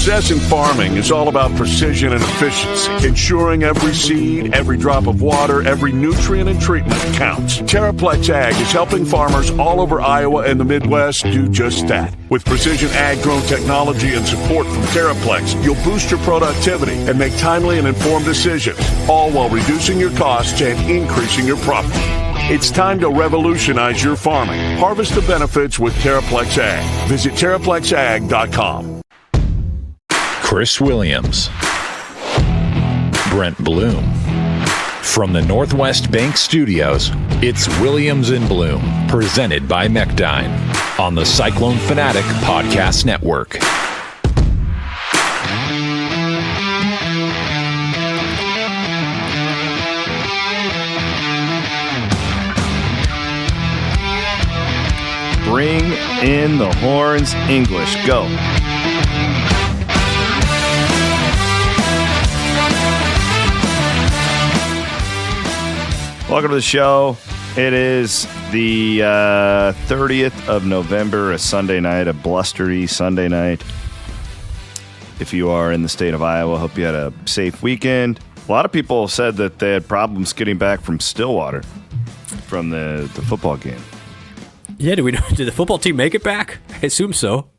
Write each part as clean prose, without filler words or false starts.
Success in farming is all about precision and efficiency, ensuring every seed, every drop of water, every nutrient and treatment counts. Terraplex Ag is helping farmers all over Iowa and the Midwest do just that. With precision ag-grown technology and support from Terraplex, you'll boost your productivity and make timely and informed decisions, all while reducing your costs and increasing your profit. It's time to revolutionize your farming. Harvest the benefits with Terraplex Ag. Visit TerraplexAg.com. Chris Williams, Brent Blum. From the Northwest Bank Studios, it's Williams and Blum, presented by Mechdyne on the Cyclone Fanatic Podcast Network. Bring in the horns, English. Go. Welcome to the show. It is the 30th of November, a Sunday night, a blustery Sunday night. If you are in the state of Iowa, hope you had a safe weekend. A lot of people said that they had problems getting back from Stillwater from the football game. Yeah, did the football team make it back? I assume so.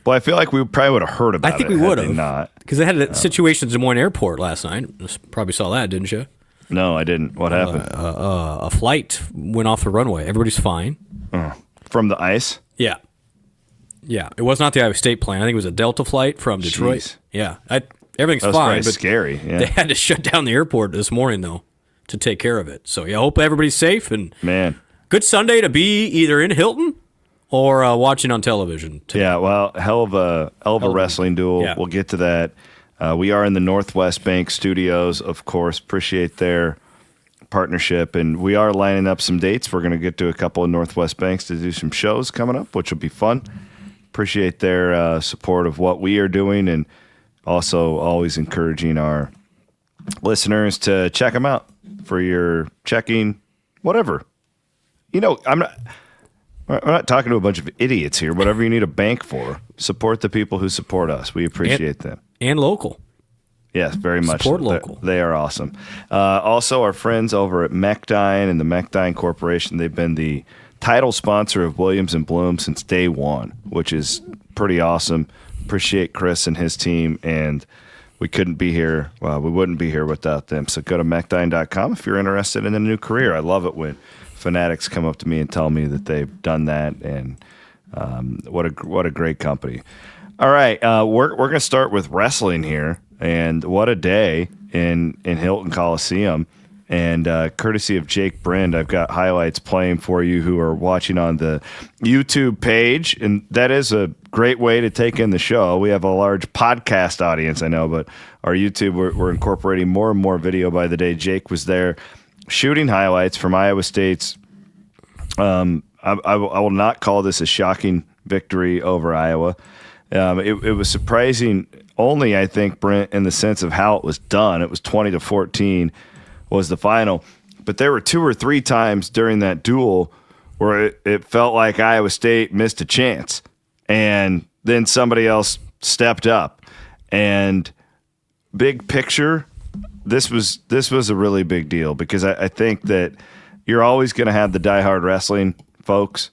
Well, I feel like we probably would have heard about it. I think we would have. Not. Because they had a situation in Des Moines Airport last night. Probably saw that, didn't you? No, I didn't. What happened? A flight went off the runway. Everybody's fine. From the ice? Yeah. Yeah. It was not the Iowa State plane. I think it was a Delta flight from Detroit. Jeez. Yeah. Everything's That was fine. But scary. Yeah. They had to shut down the airport this morning, though, to take care of it. So, yeah, I hope everybody's safe. And Man. Good Sunday to be either in Hilton or watching on television today. Yeah, well, hell of a wrestling duel. Yeah. We'll get to that. We are in the Northwest Bank Studios, of course. Appreciate their partnership, and we are lining up some dates. We're going to get to a couple of Northwest Banks to do some shows coming up, which will be fun. Appreciate their support of what we are doing, and also always encouraging our listeners to check them out for your checking, whatever. You know, we're not talking to a bunch of idiots here. Whatever you need a bank for, support the people who support us. We appreciate them. And local. Yes, very much. Support local. They are awesome. Also, our friends over at Mechdyne and the Mechdyne Corporation, they've been the title sponsor of Williams and Blum since day one, which is pretty awesome. Appreciate Chris and his team, and we couldn't be here. Well, we wouldn't be here without them. So go to Mechdyne.com if you're interested in a new career. I love it when fanatics come up to me and tell me that they've done that, and what a great company. All right, we're going to start with wrestling here, and what a day in Hilton Coliseum. And courtesy of Jake Brind, I've got highlights playing for you who are watching on the YouTube page, and that is a great way to take in the show. We have a large podcast audience, I know, but our YouTube, we're incorporating more and more video by the day. Jake was there shooting highlights from Iowa State's. I will not call this a shocking victory over Iowa. It was surprising only, I think, Brent, in the sense of how it was done. It was 20-14 was the final. But there were 2 or 3 times during that duel where it felt like Iowa State missed a chance. And then somebody else stepped up. And big picture, this was a really big deal because I think that you're always going to have the diehard wrestling folks,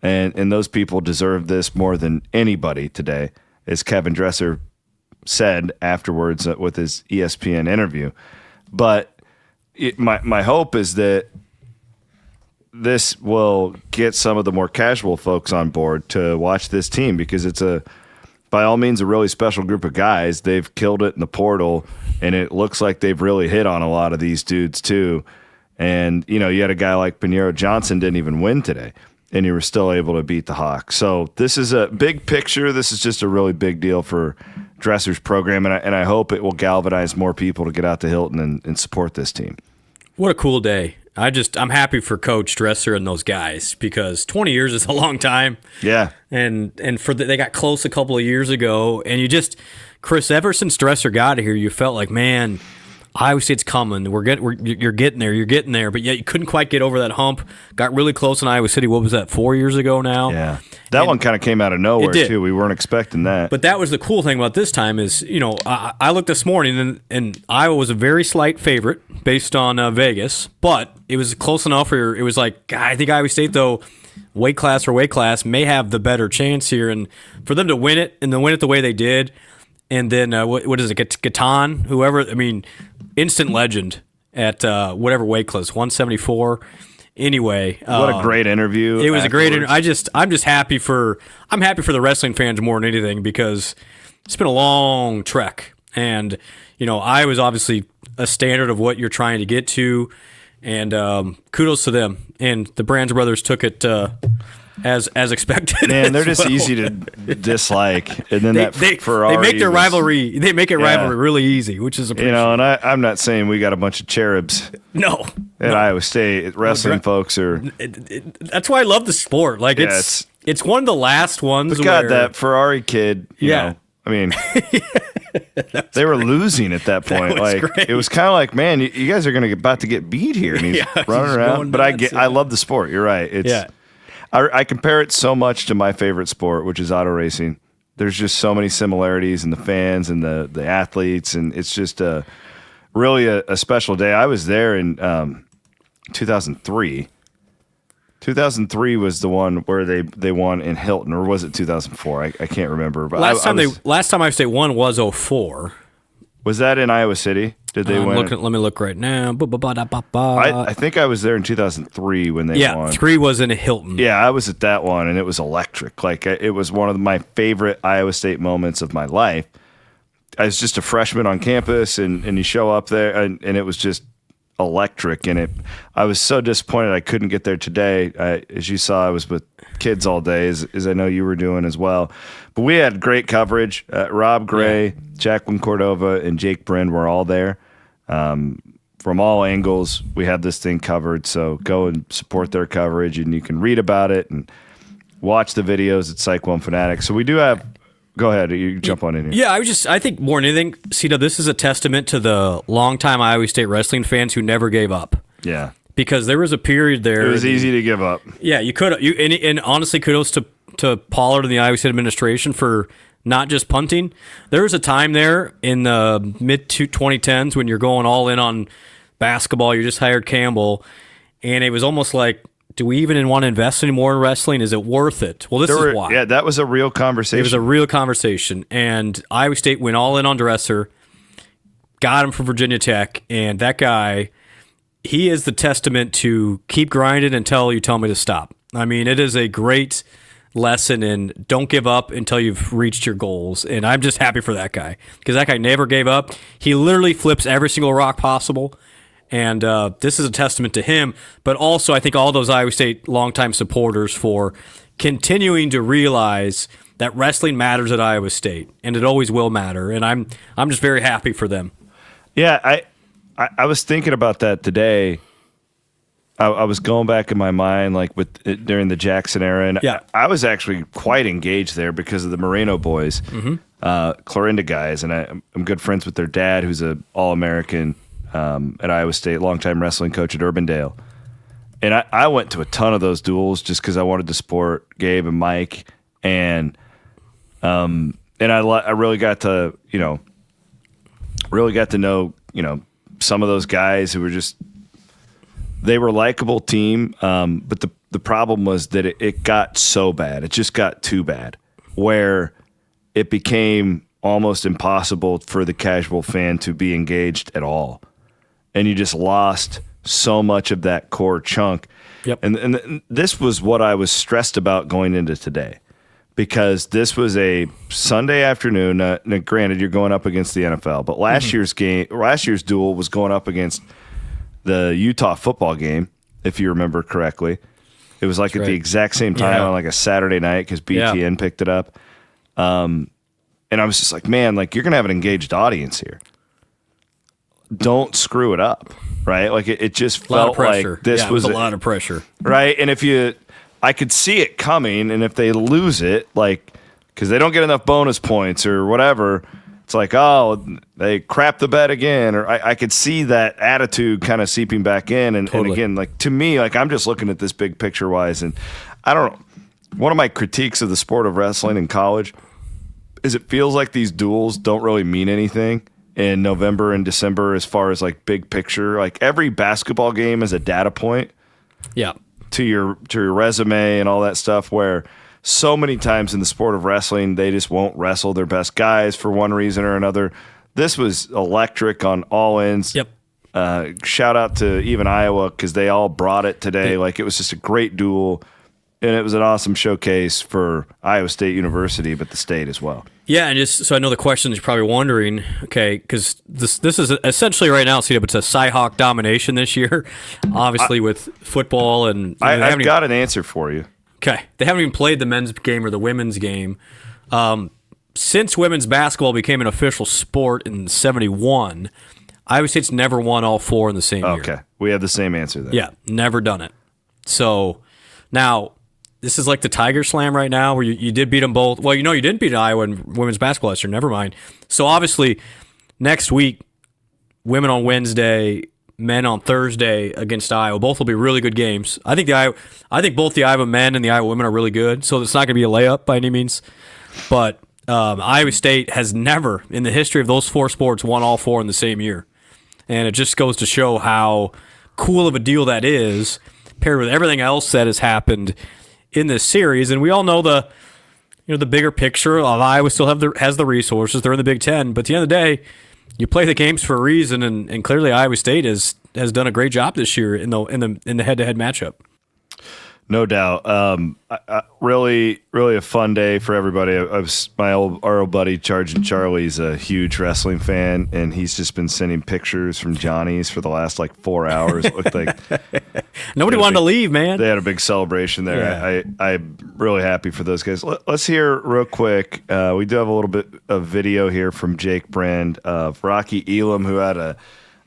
and those people deserve this more than anybody today, as Kevin Dresser said afterwards with his ESPN interview. But my hope is that this will get some of the more casual folks on board to watch this team, because it's by all means a really special group of guys. They've killed it in the portal, and it looks like they've really hit on a lot of these dudes too. And, you know, you had a guy like Pinheiro Johnson didn't even win today, and you were still able to beat the Hawks. So this is a big picture. This is just a really big deal for Dresser's program, and I hope it will galvanize more people to get out to Hilton and support this team. What a cool day. I'm happy for Coach Dresser and those guys, because 20 years is a long time. Yeah. And they got close a couple of years ago, and ever since Dresser got here, you felt like, man, Iowa State's coming. You're getting there, but yet you couldn't quite get over that hump. Got really close in Iowa City. What was that, 4 years ago now? Yeah. That one kind of came out of nowhere, too. We weren't expecting that. But that was the cool thing about this time is, I looked this morning, and Iowa was a very slight favorite based on Vegas, but it was close enough where it was like, God, I think Iowa State, though, weight class may have the better chance here. And for them to win it, and then win it the way they did, and then, what is it, Gatan, whoever, instant legend at whatever weight class, 174. Anyway, what a great interview! It was a great interview. I'm just happy for the wrestling fans more than anything because it's been a long trek, and I was obviously a standard of what you're trying to get to, and kudos to them. And the Brands brothers took it as expected. Man, they're just easy to dislike, and then Ferrari. They make their rivalry. They make it rivalry really easy, which is appreciated. And I'm not saying we got a bunch of cherubs. No. At Iowa State, wrestling folks are. That's why I love the sport. Like it's one of the last ones. But God, that Ferrari kid. You know, I mean, they were losing at that point. It was kind of like, man, you guys are about to get beat here, and he's running around. But I love the sport. You're right. I compare it so much to my favorite sport, which is auto racing. There's just so many similarities in the fans and the athletes, and it's just really a special day. I was there in 2003. 2003 was the one where they won in Hilton, or was it 2004? I can't remember. But last time Iowa State won was 2004. Was that in Iowa City? Did they win? Let me look right now. I think I was there in 2003 when they won. Yeah, 3 was in Hilton. Yeah, I was at that one, and it was electric. Like, it was one of my favorite Iowa State moments of my life. I was just a freshman on campus, and you show up there, and it was just electric. And I was so disappointed I couldn't get there today. As you saw, I was with kids all day, as I know you were doing as well. But we had great coverage. Rob Gray, Jacqueline Cordova, and Jake Brin were all there. From all angles, we had this thing covered. So go and support their coverage, and you can read about it and watch the videos at Cyclone Fanatic. So we do have. Go ahead, you jump on in here. Yeah, I think more than anything, Cito, this is a testament to the longtime Iowa State wrestling fans who never gave up. Yeah, because there was a period there. It was easy to give up. Yeah, you could. And honestly, kudos to Pollard and the Iowa State administration for not just punting. There was a time there in the mid-2010s when you're going all in on basketball. You just hired Campbell, and it was almost like, do we even want to invest anymore in wrestling? Is it worth it? Well, this is why. Yeah, that was a real conversation. It was a real conversation. And Iowa State went all in on Dresser, got him from Virginia Tech, and that guy, he is the testament to keep grinding until you tell me to stop. I mean, it is a great lesson in don't give up until you've reached your goals. And I'm just happy for that guy because that guy never gave up. He literally flips every single rock possible. And this is a testament to him, but also I think all those Iowa State longtime supporters for continuing to realize that wrestling matters at Iowa State, and it always will matter. And I'm just very happy for them. Yeah, I was thinking about that today. I was going back in my mind, like during the Jackson era, and I was actually quite engaged there because of the Moreno boys, Clarinda guys, and I'm good friends with their dad, who's an All-American. At Iowa State, longtime wrestling coach at Urbandale. And I went to a ton of those duels just because I wanted to support Gabe and Mike. And I really got to, know, some of those guys who were just, they were a likable team. But the problem was that it got so bad. It just got too bad where it became almost impossible for the casual fan to be engaged at all. And you just lost so much of that core chunk. Yep. And this was what I was stressed about going into today, because this was a Sunday afternoon. Now, granted, you're going up against the NFL, but last year's duel was going up against the Utah football game, if you remember correctly. It was like at the exact same time on like a Saturday night because BTN picked it up. And I was just like, man, like you're going to have an engaged audience here. Don't screw it up, right? Like it just felt like this was a lot of pressure, right? And I could see it coming, and if they lose it, like because they don't get enough bonus points or whatever, It's like, oh, they crapped the bed again, or I could see that attitude kind of seeping back in. And again, like to me, like I'm just looking at this big picture wise, and I don't know. One of my critiques of the sport of wrestling in college is it feels like these duels don't really mean anything in November and December as far as like big picture. Like every basketball game is a data point to your resume and all that stuff, where so many times in the sport of wrestling, they just won't wrestle their best guys for one reason or another. This was electric on all ends. Yep. Shout out to even Iowa because they all brought it today. Like it was just a great duel. And it was an awesome showcase for Iowa State University, but the state as well. Yeah, and just so I know the question is probably wondering, okay, because this is essentially right now, it's a Cy-Hawk domination this year, obviously with football. And I've got an answer for you. Okay, they haven't even played the men's game or the women's game. Since women's basketball became an official sport in '71, Iowa State's never won all four in the same year. Okay, we have the same answer then. Yeah, never done it. So now, this is like the Tiger Slam right now, where you did beat them both. Well, you didn't beat Iowa in women's basketball last year. Never mind. So obviously, next week, women on Wednesday, men on Thursday against Iowa. Both will be really good games. I think both the Iowa men and the Iowa women are really good. So it's not going to be a layup by any means. But Iowa State has never, in the history of those four sports, won all four in the same year, and it just goes to show how cool of a deal that is, paired with everything else that has happened in this series. And we all know the bigger picture of Iowa still has the resources. They're in the Big Ten, but at the end of the day, you play the games for a reason, and clearly Iowa State has done a great job this year in the head-to-head matchup. No doubt. Really, really a fun day for everybody. Our old buddy Charging Charlie's a huge wrestling fan, and he's just been sending pictures from Johnny's for the last 4 hours. It looked like nobody wanted to leave, man. They had a big celebration there. Yeah. I'm really happy for those guys. Let's hear real quick. We do have a little bit of video here from Jake Brand of Rocky Elam, who had an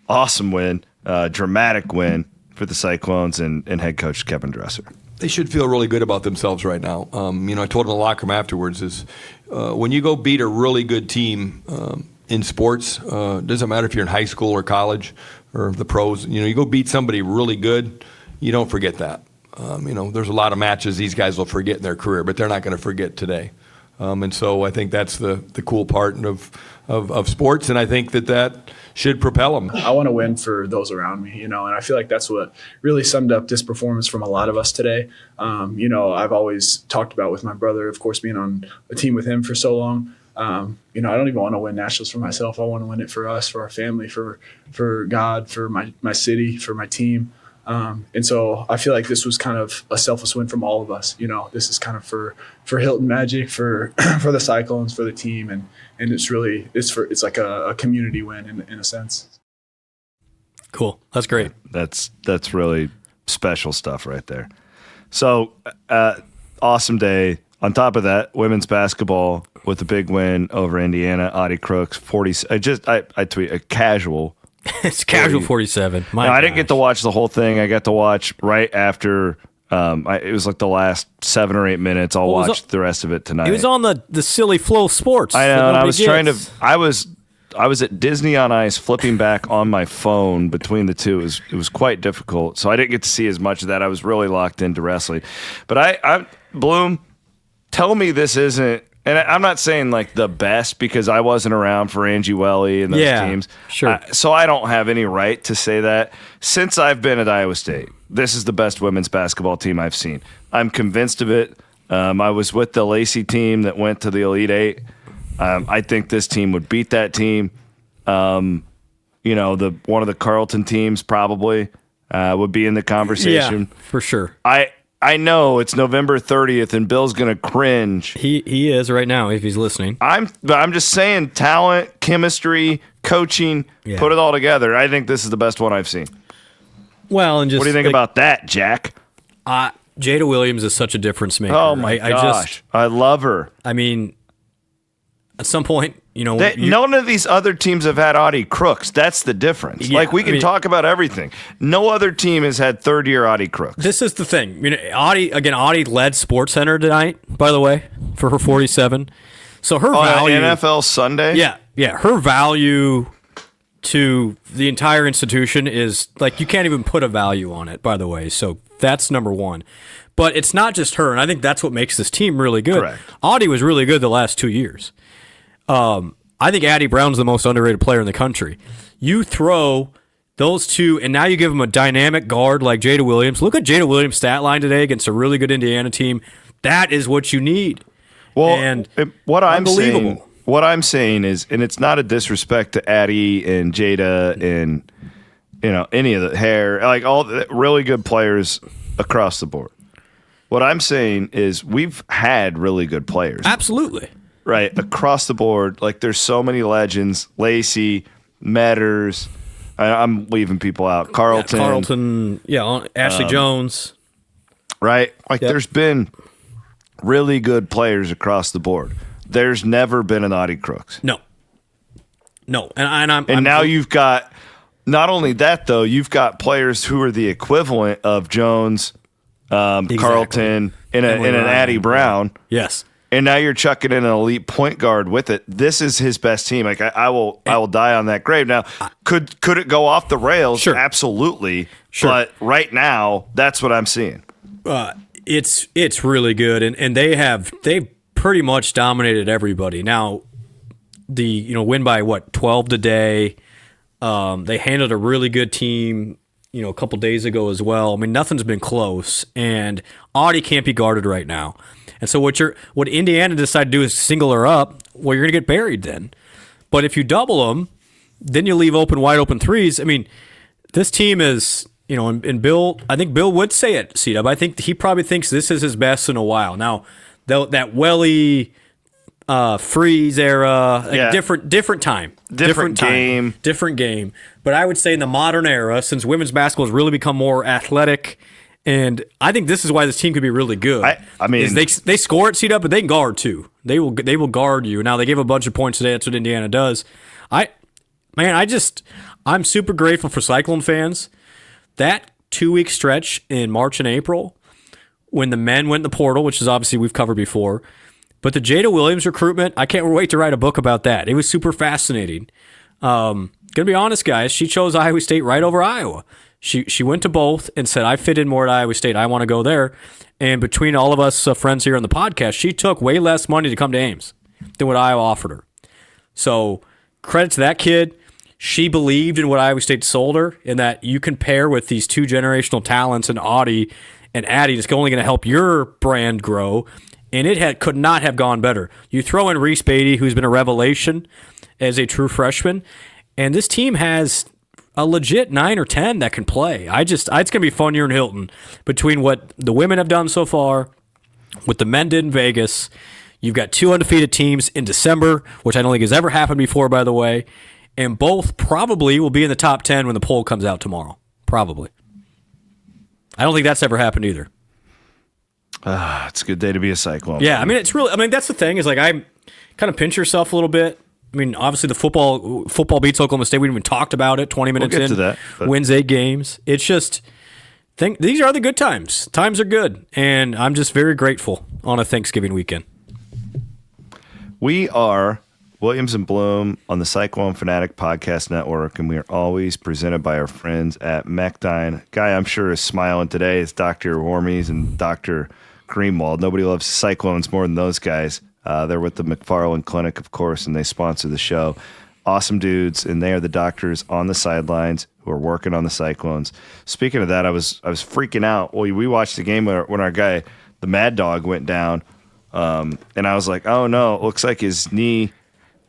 awesome win, dramatic win for the Cyclones and head coach Kevin Dresser. They should feel really good about themselves right now. I told them in the locker room afterwards is when you go beat a really good team in sports, doesn't matter if you're in high school or college or the pros, you go beat somebody really good, you don't forget that. There's a lot of matches these guys will forget in their career, but they're not going to forget today. And so I think that's the cool part of sports, and I think that should propel them. I want to win for those around me, and I feel like that's what really summed up this performance from a lot of us today. I've always talked about with my brother, of course, being on a team with him for so long. I don't even want to win nationals for myself. I want to win it for us, for our family, for God, for my city, for my team. And so I feel like this was kind of a selfless win from all of us. This is kind of for Hilton Magic, for the Cyclones, for the team, and it's like a community win in a sense. Cool. That's great. That's really special stuff right there. So awesome day. On top of that, women's basketball with a big win over Indiana, Audi Crooks 40. I tweet a casual. It's casual 47. I didn't get to watch the whole thing. I got to watch right after. It was like the last 7 or 8 minutes. I'll watch the rest of it tonight. It was on the silly Flow Sports. I know, and I was trying to. I was at Disney on Ice, flipping back on my phone between the two. It was quite difficult, so I didn't get to see as much of that. I was really locked into wrestling. But I Bloom, tell me this isn't. And I'm not saying the best because I wasn't around for Angie Welly and those teams. Sure. So I don't have any right to say that. Since I've been at Iowa State, this is the best women's basketball team I've seen. I'm convinced of it. I was with the Lacey team that went to the Elite Eight. I think this team would beat that team. One of the Carleton teams probably would be in the conversation. Yeah, for sure. I know it's November 30th and Bill's going to cringe. He is right now if he's listening. I'm just saying talent, chemistry, coaching, put it all together. I think this is the best one I've seen. Well, and just what do you think about that, Jack? Jada Williams is such a difference maker. Oh my gosh. I love her. I mean, at some point, none of these other teams have had Audi Crooks. That's the difference. Yeah, we can talk about everything. No other team has had third-year Audi Crooks. This is the thing. Audi led SportsCenter tonight, by the way, for her 47. So her value. NFL Sunday? Yeah. Yeah, her value to the entire institution is like you can't even put a value on it, by the way. So that's number one. But it's not just her, and I think that's what makes this team really good. Correct. Audi was really good the last 2 years. I think Addie Brown's the most underrated player in the country. You throw those two, and now you give them a dynamic guard like Jada Williams. Look at Jada Williams' stat line today against a really good Indiana team. That is what you need. Well, and what I'm unbelievable. saying, what I'm saying is, and it's not a disrespect to Addie and Jada and any of the hair, like all the really good players across the board. What I'm saying is we've had really good players. Absolutely. Right, across the board. Like there's so many legends. Lacey, Metters. I'm leaving people out. Carlton. Ashley Jones. Right? Like there's been really good players across the board. There's never been an Audi Crooks. No. And now you've got, not only that though, you've got players who are the equivalent of Jones, Carlton, and an Addie Brown. Yes. And now you're chucking in an elite point guard with it. This is his best team. Like I will die on that grave. Now, could it go off the rails? Sure. Absolutely. Sure. But right now, that's what I'm seeing. It's really good, and they've pretty much dominated everybody. Now, the win by 12 today. They handled a really good team. A couple days ago as well. I mean, nothing's been close, and Audi can't be guarded right now. And so what Indiana decided to do is single her up. Well, you're going to get buried then. But if you double them, then you leave wide open threes. I mean, this team is, and Bill, I think Bill would say it, C-Dub. I think he probably thinks this is his best in a while. Now, that Welly freeze era, different time. Different game. But I would say in the modern era, since women's basketball has really become more athletic, and I think this is why this team could be really good. I mean, is they score at C-Dub, but they can guard too. They will guard you. Now they gave a bunch of points today. That's what Indiana does. I'm super grateful for Cyclone fans. That 2-week stretch in March and April, when the men went in the portal, which is obviously we've covered before, but the Jada Williams recruitment, I can't wait to write a book about that. It was super fascinating. Gonna be honest, guys, she chose Iowa State right over Iowa. She went to both and said, I fit in more at Iowa State. I want to go there. And between all of us friends here on the podcast, she took way less money to come to Ames than what Iowa offered her. So credit to that kid. She believed in what Iowa State sold her, and that you can pair with these two generational talents in Audi and Addie. It's only going to help your brand grow. And it could not have gone better. You throw in Reese Beatty, who's been a revelation as a true freshman, and this team has a legit 9 or 10 that can play. It's going to be fun here in Hilton between what the women have done so far, what the men did in Vegas. You've got 2 undefeated teams in December, which I don't think has ever happened before, by the way, and both probably will be in the top 10 when the poll comes out tomorrow. Probably. I don't think that's ever happened either. It's a good day to be a Cyclone. Yeah, that's the thing is like I kind of pinch yourself a little bit. I mean, obviously the football beats Oklahoma State. We even talked about it 20 minutes in. To that, wins 8 games. It's just these are the good times. Times are good, and I'm just very grateful on a Thanksgiving weekend. We are Williams and Blum on the Cyclone Fanatic Podcast Network, and we are always presented by our friends at Mechdyne. Guy I'm sure is smiling today is Dr. Wormies and Dr. Greenwald. Nobody loves Cyclones more than those guys. They're with the McFarland Clinic, of course, and they sponsor the show. Awesome dudes, and they are the doctors on the sidelines who are working on the Cyclones. Speaking of that, I was freaking out. Well, we watched the game when our guy, the Mad Dog, went down, and I was like, oh no, it looks like his knee.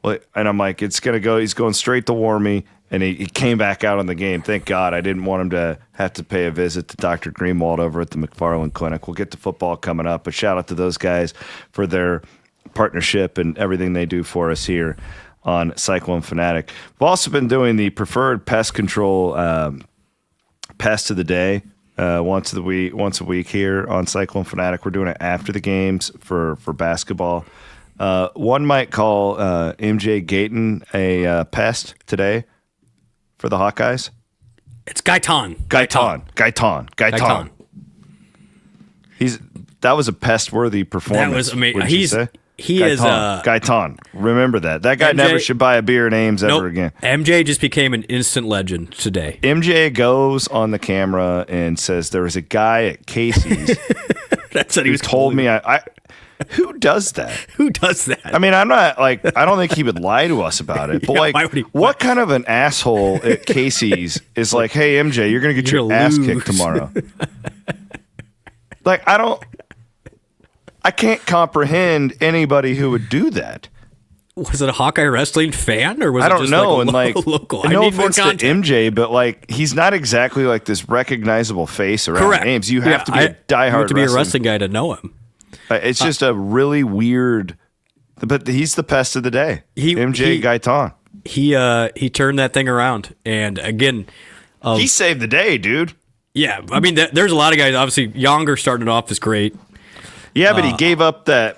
And I'm like, it's going to go. He's going straight to Warmy, and he came back out on the game. Thank God. I didn't want him to have to pay a visit to Dr. Greenwald over at the McFarland Clinic. We'll get to football coming up, but shout out to those guys for their partnership and everything they do for us here on Cyclone Fanatic. We've also been doing the preferred pest control pest of the day once a week here on Cyclone Fanatic. We're doing it after the games for basketball. One might call MJ Gayton a pest today for the Hawkeyes. It's Gaitan. That was a pest-worthy performance. That was amazing. What did you say? He is Gaitan. Remember that. That guy MJ never should buy a beer at Ames ever again. MJ just became an instant legend today. MJ goes on the camera and says there was a guy at Casey's That's what he was told me. Who does that? Who does that? I mean, I'm not like, I don't think he would lie to us about it. But Yeah, like, why would he- what kind of an asshole at Casey's is like, hey, MJ, you're going to get You're your gonna ass lose. kicked tomorrow? Like, I can't comprehend anybody who would do that. Was it a Hawkeye wrestling fan or was I it don't just know. like And like, local? I no need more offense to content. MJ, but like, he's not exactly like this recognizable face around Correct. Ames. You have to be a You diehard have to be a wrestling. wrestling guy to know him. It's just a really weird, but he's the pest of the day. MJ Gaitan. He turned that thing around, and again, He saved the day, dude. yeah. I mean, there's a lot of guys. Obviously, Younger starting it off is great. Yeah, but he gave up that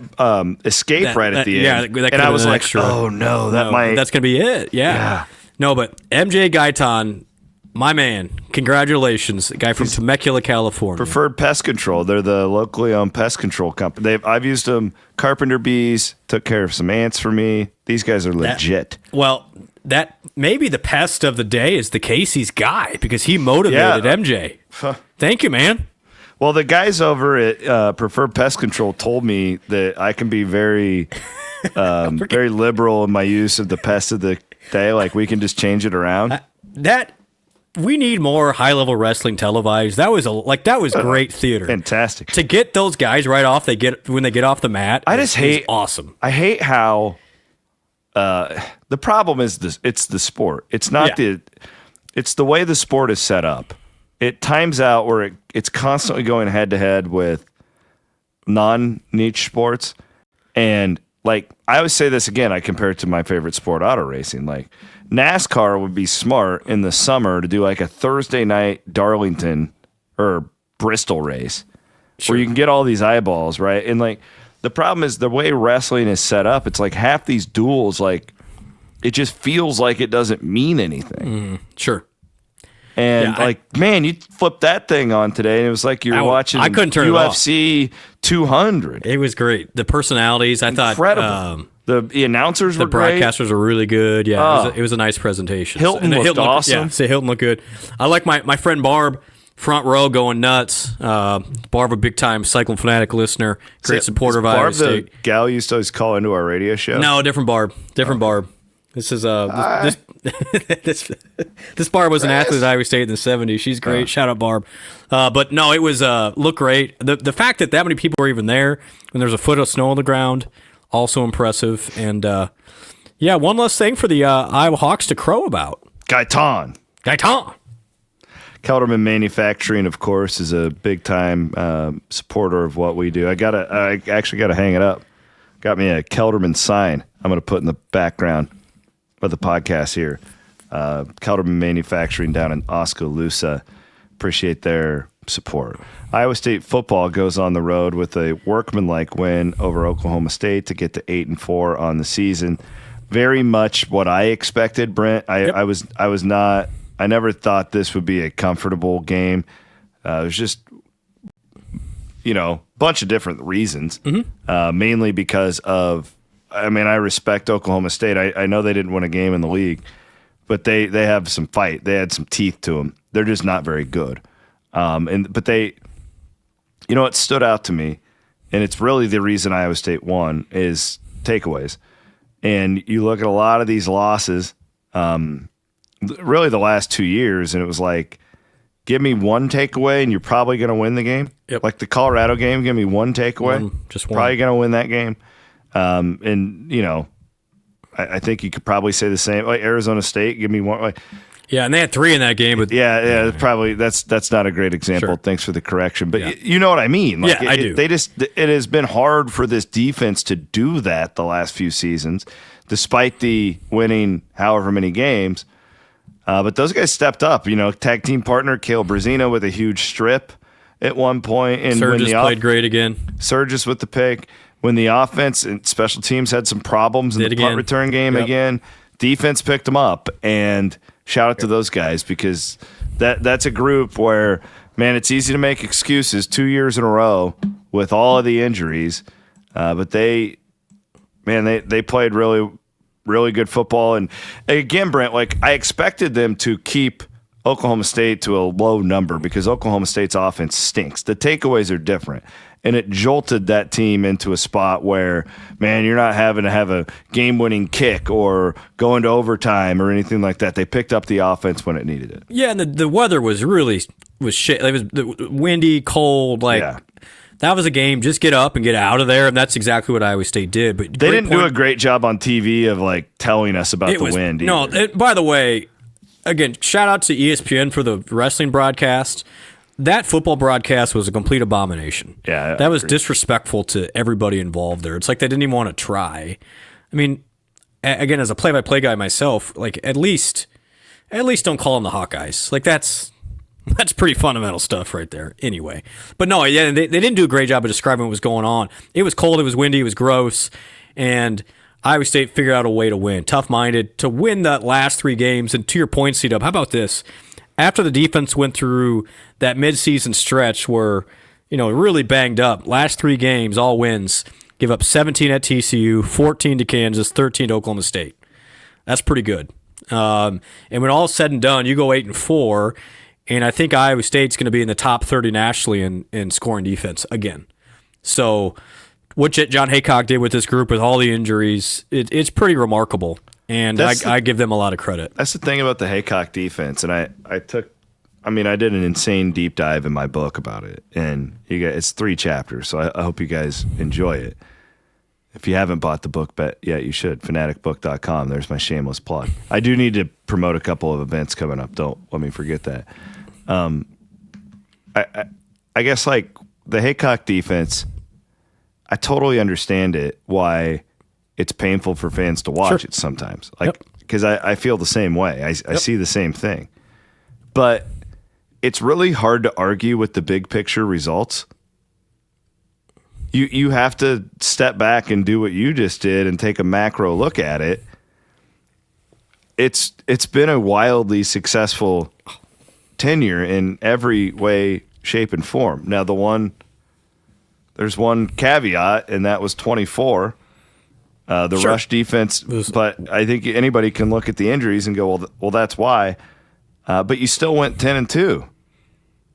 escape That- right at the yeah, end. that And could've I been was an like, extra. oh no, that No, might. That's gonna be it. Yeah. No, but MJ Gaitan, my man, congratulations, the guy from Temecula, California. Preferred Pest Control. They're the locally owned pest control company. I've used them. Carpenter Bees took care of some ants for me. These guys are legit. Well, that maybe the pest of the day is the Casey's guy because he motivated Yeah. MJ. Thank you, man. Well, the guys over at Preferred Pest Control told me that I can be very, very liberal in my use of the pest of the day. Like we can just change it around. That we need more high level wrestling televised. That was great theater. Fantastic. To get those guys right off, when they get off the mat. I just is hate awesome. I hate how the problem is this. It's the sport. It's not it's the way the sport is set up. It times out where it's constantly going head to head with non-niche sports. And like, I always say this again, I compare it to my favorite sport, auto racing. Like NASCAR would be smart in the summer to do like a Thursday night Darlington or Bristol race where you can get all these eyeballs, right? And like, the problem is the way wrestling is set up. It's like half these duels, like it just feels like it doesn't mean anything. Sure. And Yeah, man, you flipped that thing on today, and it was like you're watching I couldn't turn it off. UFC 200. It was great. The personalities, I thought. Incredible. The announcers The were great. broadcasters were really good. Yeah, it was a nice presentation. Hilton looked awesome. Hilton looked good. I like my friend Barb, front row, going nuts. Barb, a big time Cyclone fanatic listener, great supporter of Iowa Barb, State. the gal used to always call into our radio show. No, different Barb. Barb. This is this Barb was an athlete at Iowa State in the 70s. She's great. Shout out Barb. But no, it was looked great. The fact that many people were even there when there's a foot of snow on the ground, also impressive. And one less thing for the Iowa Hawks to crow about. Gaitan. Kelderman Manufacturing, of course, is a big time supporter of what we do. I actually gotta hang it up. Got me a Kelderman sign. I'm gonna put in the background of the podcast here. Kelderman Manufacturing down in Oskaloosa. Appreciate their support. Iowa State football goes on the road with a workmanlike win over Oklahoma State to get to 8-4 on the season. Very much what I expected, Brent. I never thought this would be a comfortable game. It was just, a bunch of different reasons. Mainly because of, I respect Oklahoma State. I know they didn't win a game in the league, but they have some fight. They had some teeth to them. They're just not very good. But they, what stood out to me, and it's really the reason Iowa State won, is takeaways. And you look at a lot of these losses, really the last 2 years, and it was like, give me one takeaway and you're probably going to win the game. Yep. Like the Colorado game, give me one takeaway. Just one. Probably going to win that game. I think you could probably say the same. Like Arizona State, give me one. Like, Yeah, and they had 3 in that game. But probably that's not a great example. Sure. Thanks for the correction, but Yeah. you know what I mean. Like, Yeah, I do. It has been hard for this defense to do that the last few seasons, despite the winning however many games. But those guys stepped up. Tag team partner Cale Brazino with a huge strip at one point, and Surges played great again. Surges with the pick. When the offense and special teams had some problems in the punt return game again, defense picked them up. And shout out to those guys, because that's a group where, man, it's easy to make excuses 2 years in a row with all of the injuries. But they man, they played really, really good football. And again, Brent, like I expected them to keep Oklahoma State to a low number because Oklahoma State's offense stinks. The takeaways are different. And it jolted that team into a spot where, man, you're not having to have a game-winning kick or go into overtime or anything like that. They picked up the offense when it needed it. Yeah, and the weather was shit. It was windy, cold. That was a game. Just get up and get out of there, and that's exactly what Iowa State did. But they didn't do a great job on TV of like telling us about the wind. No, by the way, again, shout out to ESPN for the wrestling broadcast. That football broadcast was a complete abomination. Yeah, that was disrespectful to everybody involved there. It's like they didn't even want to try. I mean, again, as a play-by-play guy myself, like at least don't call them the Hawkeyes. Like that's pretty fundamental stuff right there. Anyway, but no, yeah, they didn't do a great job of describing what was going on. It was cold, it was windy, it was gross, and Iowa State figured out a way to win. Tough-minded to win that last 3 games. And to your point, C-Dub, how about this? After the defense went through that midseason stretch where, really banged up, last 3 games, all wins, give up 17 at TCU, 14 to Kansas, 13 to Oklahoma State. That's pretty good. And when all's said and done, you go 8-4, and I think Iowa State's going to be in the top 30 nationally in scoring defense again. So what John Haycock did with this group with all the injuries, it's pretty remarkable. And I give them a lot of credit. That's the thing about the Haycock defense. And I did an insane deep dive in my book about it. And it's 3 chapters, so I hope you guys enjoy it. If you haven't bought the book yet, you should. Fanaticbook.com. There's my shameless plug. I do need to promote a couple of events coming up. Don't let me forget that. I guess like the Haycock defense, I totally understand it, why it's painful for fans to watch it sometimes. Because I feel the same way. I see the same thing. But it's really hard to argue with the big picture results. You have to step back and do what you just did and take a macro look at it. It's been a wildly successful tenure in every way, shape, and form. Now there's one caveat, and that was 24. Rush defense, but I think anybody can look at the injuries and go, well, that's why. But you still went 10-2.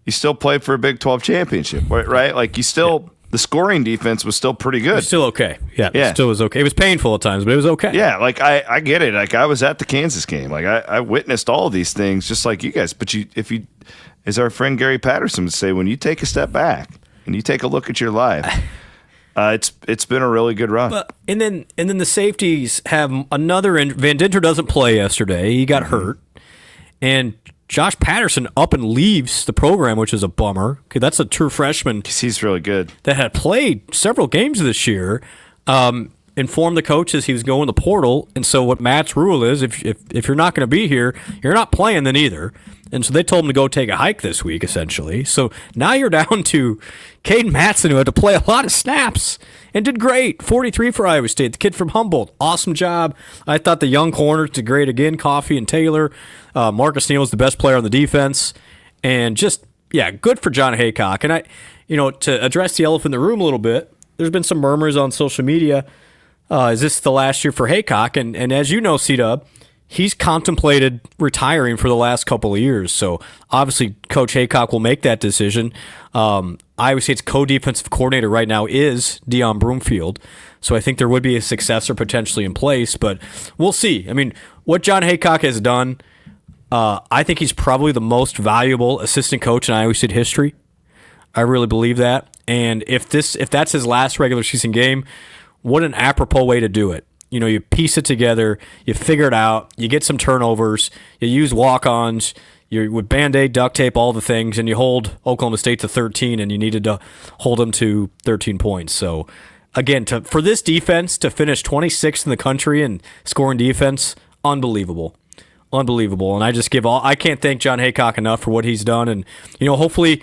You still played for a Big 12 championship, right? Like the scoring defense was still pretty good. It was still okay. Yeah, it still was okay. It was painful at times, but it was okay. Yeah, like I get it. Like I was at the Kansas game. Like I witnessed all of these things just like you guys. But as our friend Gary Patterson would say, when you take a step back and you take a look at your life, it's been a really good run. And then the safeties have another. Van Dinter doesn't play yesterday. He got hurt, and Josh Patterson up and leaves the program, which is a bummer. Okay, that's a true freshman. He's really good. That had played several games this year. Informed the coaches he was going to the portal, and so what Matt's rule is, if you're not going to be here, you're not playing then either. And so they told him to go take a hike this week, essentially. So now you're down to Caden Matson, who had to play a lot of snaps and did great. 43 for Iowa State. The kid from Humboldt, awesome job. I thought the young corners did great again. Coffey and Taylor. Marcus Neal was the best player on the defense. And just, good for John Haycock. And to address the elephant in the room a little bit, there's been some murmurs on social media. Is this the last year for Haycock? And as you know, C-Dub, he's contemplated retiring for the last couple of years. So obviously Coach Haycock will make that decision. Iowa State's co-defensive coordinator right now is Deion Broomfield. So I think there would be a successor potentially in place, but we'll see. I mean, what John Haycock has done, I think he's probably the most valuable assistant coach in Iowa State history. I really believe that. And if that's his last regular season game, what an apropos way to do it. You piece it together, you figure it out, you get some turnovers, you use walk-ons, you with Band-Aid, duct tape, all the things, and you hold Oklahoma State to 13, and you needed to hold them to 13 points. So, again, for this defense to finish 26th in the country in scoring defense, unbelievable. Unbelievable. And I can't thank John Haycock enough for what he's done, and, hopefully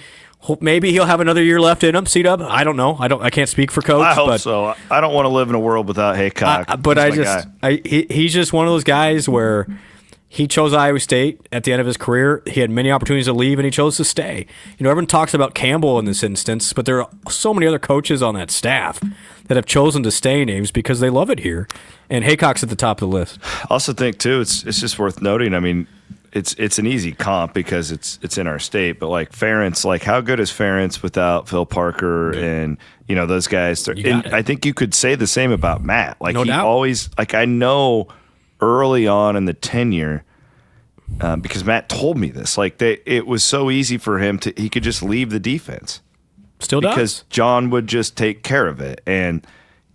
maybe he'll have another year left in him, C-Dub. I don't know. I can't speak for Coach. I hope so. I don't want to live in a world without Haycock. He's just one of those guys where he chose Iowa State at the end of his career. He had many opportunities to leave, and he chose to stay. Everyone talks about Campbell in this instance, but there are so many other coaches on that staff that have chosen to stay names because they love it here. And Haycock's at the top of the list. I also think too, it's just worth noting. I mean, it's an easy comp because it's in our state, but like Ferentz, like how good is Ferentz without Phil Parker and those guys? And I think you could say the same about Matt. Like no doubt. Always, like I know early on in the tenure. Because Matt told me this, like it was so easy for him he could just leave the defense. Still does. Because John would just take care of it. And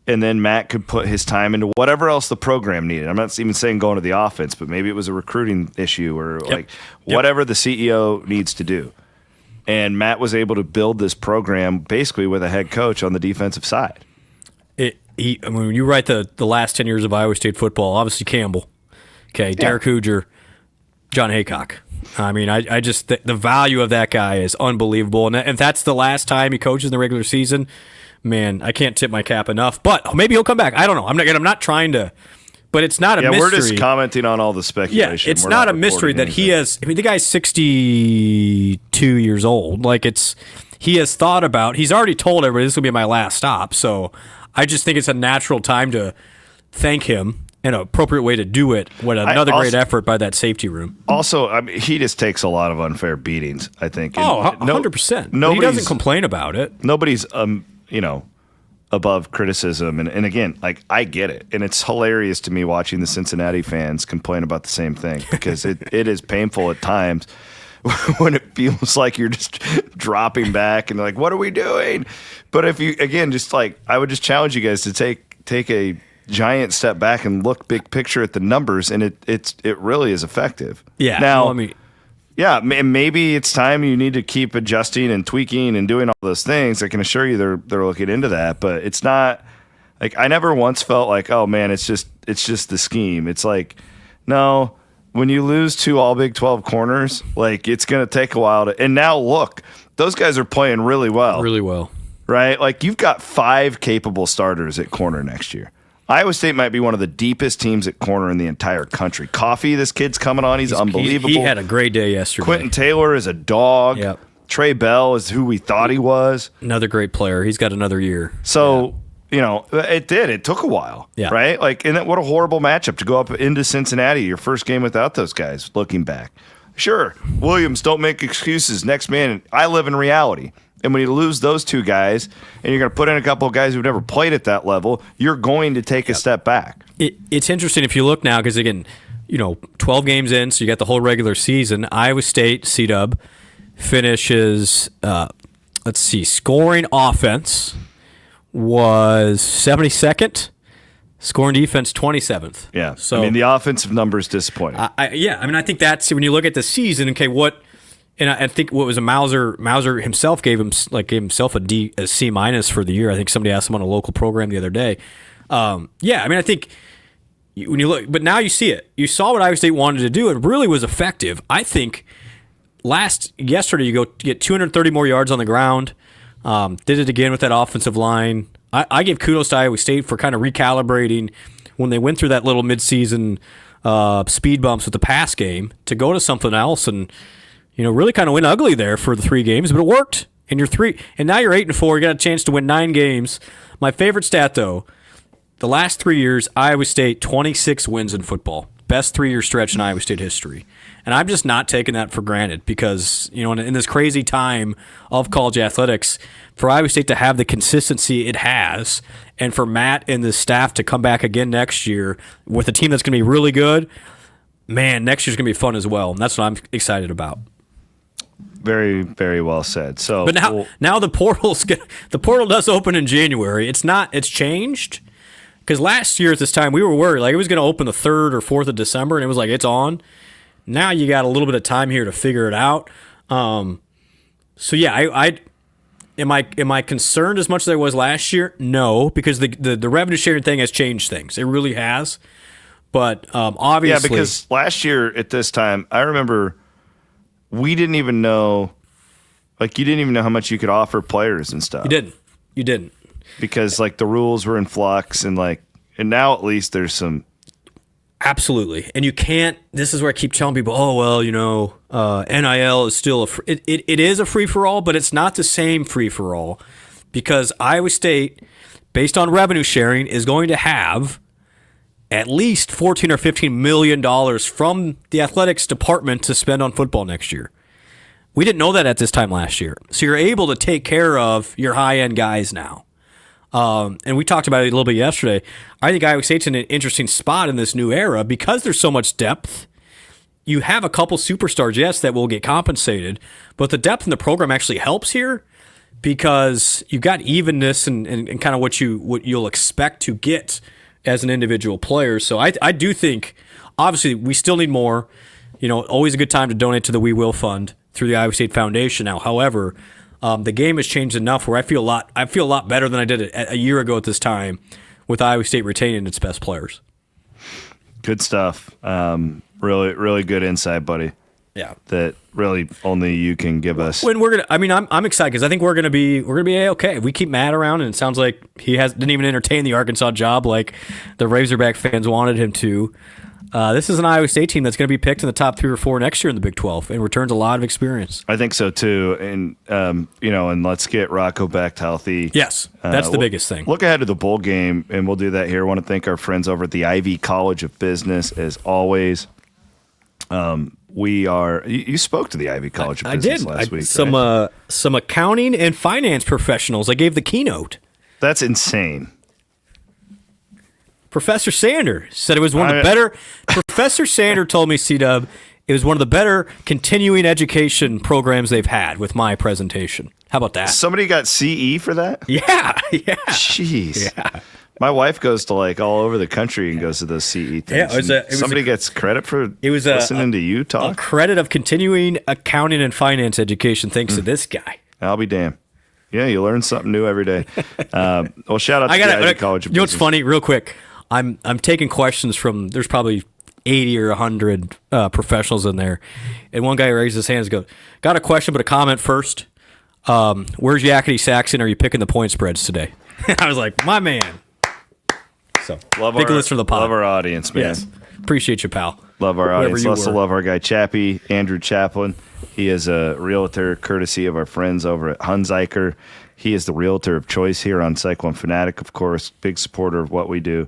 then Matt could put his time into whatever else the program needed. I'm not even saying going to the offense, but maybe it was a recruiting issue or whatever the CEO needs to do. And Matt was able to build this program basically with a head coach on the defensive side. When you write the last 10 years of Iowa State football, obviously Campbell, Derek Hooger, John Haycock. I mean, I just the value of that guy is unbelievable. And if that's the last time he coaches in the regular season, man, I can't tip my cap enough. But maybe he'll come back. I don't know. I'm not trying to. But it's not a mystery. We're just commenting on all the speculation. Yeah, it's not a mystery that he has. I mean, the guy's 62 years old. Like he has thought about. He's already told everybody this will be my last stop. So I just think it's a natural time to thank him. An appropriate way to do it. What another great effort by that safety room. Also, I mean, he just takes a lot of unfair beatings, I think. And 100%. He doesn't complain about it. Nobody's, above criticism. And again, like, I get it. And it's hilarious to me watching the Cincinnati fans complain about the same thing because it is painful at times when it feels like you're just dropping back and like, what are we doing? But if you, again, just like, I would just challenge you guys to take a giant step back and look big picture at the numbers, and it really is effective. Yeah. Now, maybe it's time you need to keep adjusting and tweaking and doing all those things. I can assure you they're looking into that, but it's not like I never once felt like, oh man, it's just the scheme. It's like, no, when you lose 2 all Big 12 corners, like it's going to take a while to. And now look, those guys are playing really well. Really well. Right? Like you've got 5 capable starters at corner next year. Iowa State might be one of the deepest teams at corner in the entire country. Coffee, this kid's coming on. He's unbelievable. He had a great day yesterday. Quentin Taylor is a dog. Yep. Trey Bell is who we thought he was. Another great player. He's got another year. So, it took a while, right? Like, and what a horrible matchup to go up into Cincinnati, your first game without those guys, looking back. Sure, Williams, don't make excuses. Next man, I live in reality. And when you lose those 2 guys and you're going to put in a couple of guys who've never played at that level, you're going to take a step back. It's interesting if you look now because, again, 12 games in, so you got the whole regular season. Iowa State, C-Dub, finishes, scoring offense was 72nd, scoring defense 27th. Yeah, so, I mean, the offensive number is disappointing. I think that's when you look at the season, okay, and I think what was Mauser himself gave himself a C- for the year. I think somebody asked him on a local program the other day. I think when you look, but now you see it. You saw what Iowa State wanted to do. It really was effective. I think yesterday you go get 230 more yards on the ground. Did it again with that offensive line. I give kudos to Iowa State for kind of recalibrating when they went through that little midseason speed bumps with the pass game to go to something else and. Really kind of went ugly there for the 3 games, but it worked. And now you're 8-4. You got a chance to win 9 games. My favorite stat, though, the last 3 years, Iowa State 26 wins in football, best 3-year stretch in Iowa State history. And I'm just not taking that for granted because in this crazy time of college athletics, for Iowa State to have the consistency it has, and for Matt and the staff to come back again next year with a team that's going to be really good, man, next year's going to be fun as well. And that's what I'm excited about. Very, very well said. So, but now the portal does open in January. It's changed because last year at this time we were worried like it was going to open the 3rd or 4th of December, and it was like it's on. Now you got a little bit of time here to figure it out. Am I concerned as much as I was last year? No, because the revenue sharing thing has changed things. It really has. But obviously, because last year at this time, I remember. We didn't even know, like, you didn't even know how much you could offer players and stuff. You didn't. Because, like, the rules were in flux and now at least there's some. Absolutely. And you can't, this is where I keep telling people, NIL is still it is a free-for-all, but it's not the same free-for-all because Iowa State based on revenue sharing, is going to have at least $14 or $15 million from the athletics department to spend on football next year. We didn't know that at this time last year. So you're able to take care of your high-end guys now. And we talked about it a little bit yesterday. I think Iowa State's in an interesting spot in this new era because there's so much depth. You have a couple superstars, yes, that will get compensated, but the depth in the program actually helps here because you've got evenness and kind of what you'll expect to get as an individual player. So I do think, obviously, we still need more. Always a good time to donate to the We Will Fund through the Iowa State Foundation now. However, the game has changed enough where I feel a lot better than I did a year ago at this time with Iowa State retaining its best players. Good stuff. Really, really good insight, buddy. Yeah, that really only you can give us. When we're gonna, I'm excited because I think we're gonna be okay. We keep Matt around, and it sounds like he didn't even entertain the Arkansas job like the Razorback fans wanted him to. This is an Iowa State team that's going to be picked in the top 3 or 4 next year in the Big 12 and returns a lot of experience. I think so too, and and let's get Rocco back healthy. Yes, that's the biggest thing. Look ahead to the bowl game, and we'll do that here. I want to thank our friends over at the Ivy College of Business as always. You spoke to the Ivy College of Business last week. Some accounting and finance professionals. I gave the keynote. That's insane. Professor Sander said it was one of the better. Professor Sander told me, C-Dub, it was one of the better continuing education programs they've had with my presentation. How about that? Somebody got CE for that? Yeah. Jeez. Yeah. My wife goes to all over the country and goes to those CE things. Yeah, somebody gets credit for listening to you talk? A credit of continuing accounting and finance education thanks to this guy. I'll be damned. Yeah, you learn something new every day. Well, shout out to the Ivy College of Business. You know what's funny? Real quick. I'm taking questions from, there's probably 80 or 100 professionals in there. And one guy raises his hand and goes, got a question but a comment first. Where's Yakety Saxon? Are you picking the point spreads today? I was like, my man. So big list from the pod. Love our audience, man. Yes. Appreciate you, pal. Love our audience. Also love our guy Chappie, Andrew Chaplin. He is a realtor courtesy of our friends over at Hunziker. He is the realtor of choice here on Cyclone Fanatic, of course. Big supporter of what we do.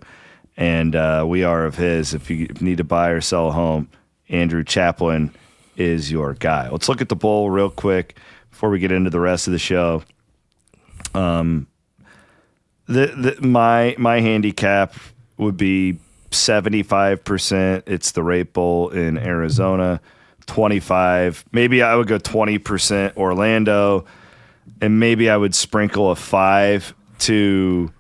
And we are of his. If you need to buy or sell a home, Andrew Chaplin is your guy. Let's look at the bowl real quick before we get into the rest of the show. My handicap would be 75%. It's the Rape Bowl in Arizona. 25. Maybe I would go 20% Orlando, and maybe I would sprinkle a 5 to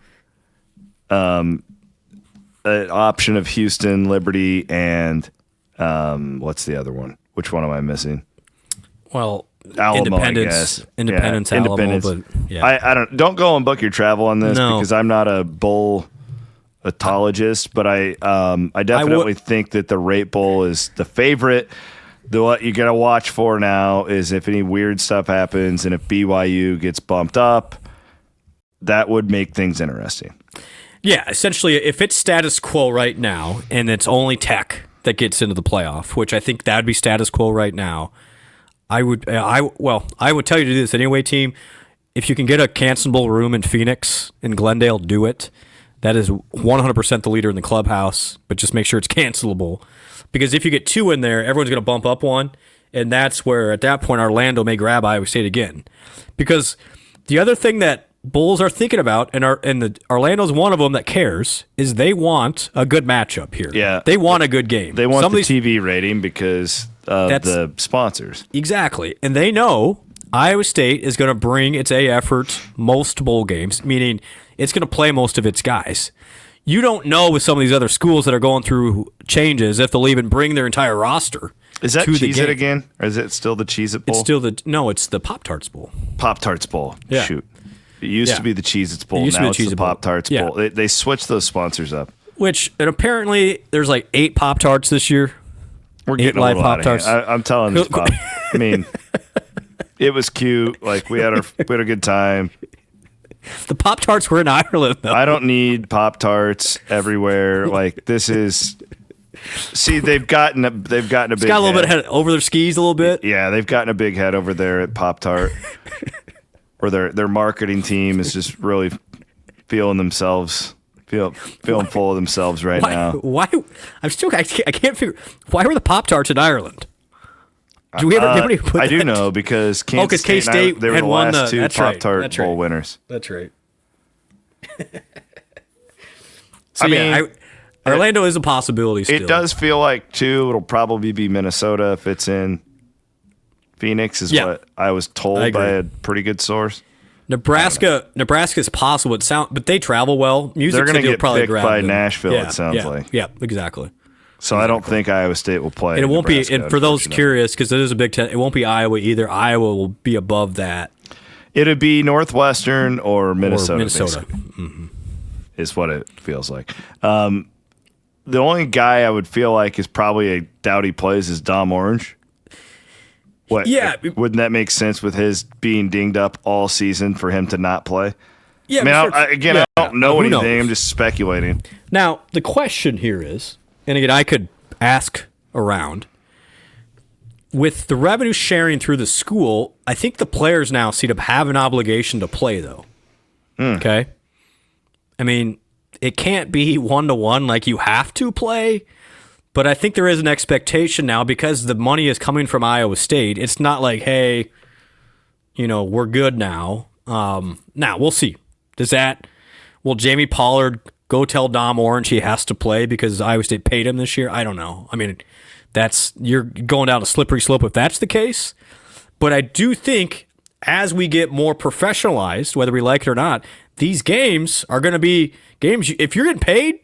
an option of Houston, Liberty, and what's the other one? Which one am I missing? Well, Alamo, Independence, Alamo, but yeah. Don't go and book your travel on this because I'm not a bowl-atologist, but I definitely think that the Rape Bowl is the favorite. What you got to watch for now is if any weird stuff happens and if BYU gets bumped up, that would make things interesting. Yeah, essentially, if it's status quo right now and it's only Tech that gets into the playoff, which I think that would be status quo right now, I would tell you to do this anyway, team. If you can get a cancelable room in Phoenix, in Glendale, do it. That is 100% the leader in the clubhouse, but just make sure it's cancelable. Because if you get 2 in there, everyone's going to bump up 1, and that's where, at that point, Orlando may grab Iowa State again. Because the other thing that Bulls are thinking about, and Orlando's one of them that cares, is they want a good matchup here. Yeah. They want a good game. They want the TV rating because of the sponsors. Exactly. And they know Iowa State is going to bring its A effort most bowl games, meaning it's going to play most of its guys. You don't know with some of these other schools that are going through changes if they'll even bring their entire roster. Is that Cheez-It again? Or is it still the Cheez-It Bowl? It's the Pop-Tarts Bowl. Pop-Tarts Bowl. Yeah. Shoot. It used to be the Cheez-Its Bowl. Now it's the Pop-Tarts Bowl. They switched those sponsors up. And apparently there's 8 Pop-Tarts this year. We're getting 8 live Pop-Tarts. I'm telling this Pop. I mean, it was cute. We had a good time. The Pop-Tarts were in Ireland, though. I don't need Pop-Tarts everywhere. This is. See, they've gotten a big. Got a little bit head over their skis a little bit. Yeah, they've gotten a big head over there at Pop-Tart. Or their marketing team is just really feeling full of themselves right now. Why? I can't figure. Why were the Pop-Tarts in Ireland? Do we ever? Did put I that? do know because Kansas State, K-State they were had the won last two that's Pop-Tart right, Bowl winners. That's right. So I mean, Orlando is a possibility still. It does feel like, too, it'll probably be Minnesota if it's in Phoenix, is what I was told by a pretty good source. Nebraska's possible. But they travel well. They're going to get probably picked by Nashville, it sounds like. Yeah, exactly. So I don't think Iowa State will play. And it won't Nebraska, be. And for those curious, because it is a Big Ten, it won't be Iowa either. Iowa will be above that. It'd be Northwestern or Minnesota. Mm-hmm. Is what it feels like. The only guy I would feel like is probably a doubt he plays is Dom Orange. What? Yeah. Wouldn't that make sense with his being dinged up all season for him to not play? Yeah. I mean, I don't know Who anything. knows? I'm just speculating. Now, the question here is, and again, I could ask around, with the revenue sharing through the school, I think the players now seem to have an obligation to play, though. Okay? I mean, it can't be 1-to-1 like you have to play, but I think there is an expectation now because the money is coming from Iowa State. It's not like, hey, we're good now. Now, we'll see. Will Jamie Pollard go tell Dom Orange he has to play because Iowa State paid him this year? I don't know. I mean, you're going down a slippery slope if that's the case. But I do think as we get more professionalized, whether we like it or not, these games are going to be games. If you're getting paid,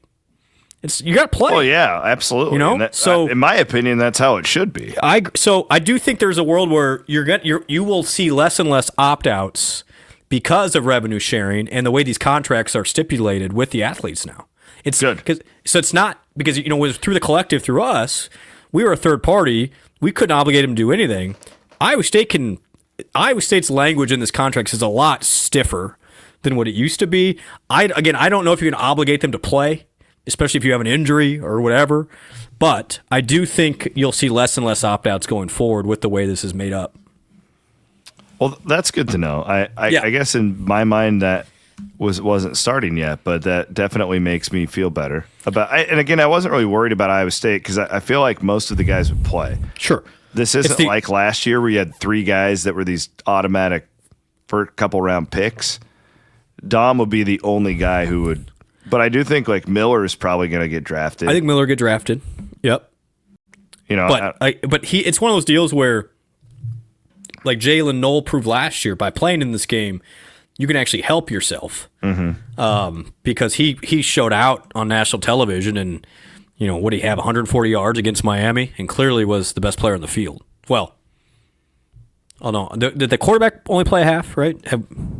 you got to play. Oh yeah, absolutely. So in my opinion, that's how it should be. I do think there's a world where you will see less and less opt-outs because of revenue sharing and the way these contracts are stipulated with the athletes now. It's good. So it's not because it was through the collective, through us. We were a third party. We couldn't obligate them to do anything. Iowa State's language in this contract is a lot stiffer than what it used to be. I don't know if you can obligate them to play, especially if you have an injury or whatever. But I do think you'll see less and less opt-outs going forward with the way this is made up. Well, that's good to know. I guess in my mind that wasn't starting yet, but that definitely makes me feel better about. And again, I wasn't really worried about Iowa State because I feel like most of the guys would play. Sure, this isn't like last year where you had 3 guys that were these automatic first couple round picks. Dom would be the only guy who would, but I do think like Miller is probably going to get drafted. I think Miller get drafted. Yep. It's one of those deals where, like Jalen Knoll proved last year, by playing in this game, you can actually help yourself. Mm-hmm. Because he showed out on national television and, what did he have, 140 yards against Miami, and clearly was the best player in the field. Well, oh no, did the quarterback only play a half, right?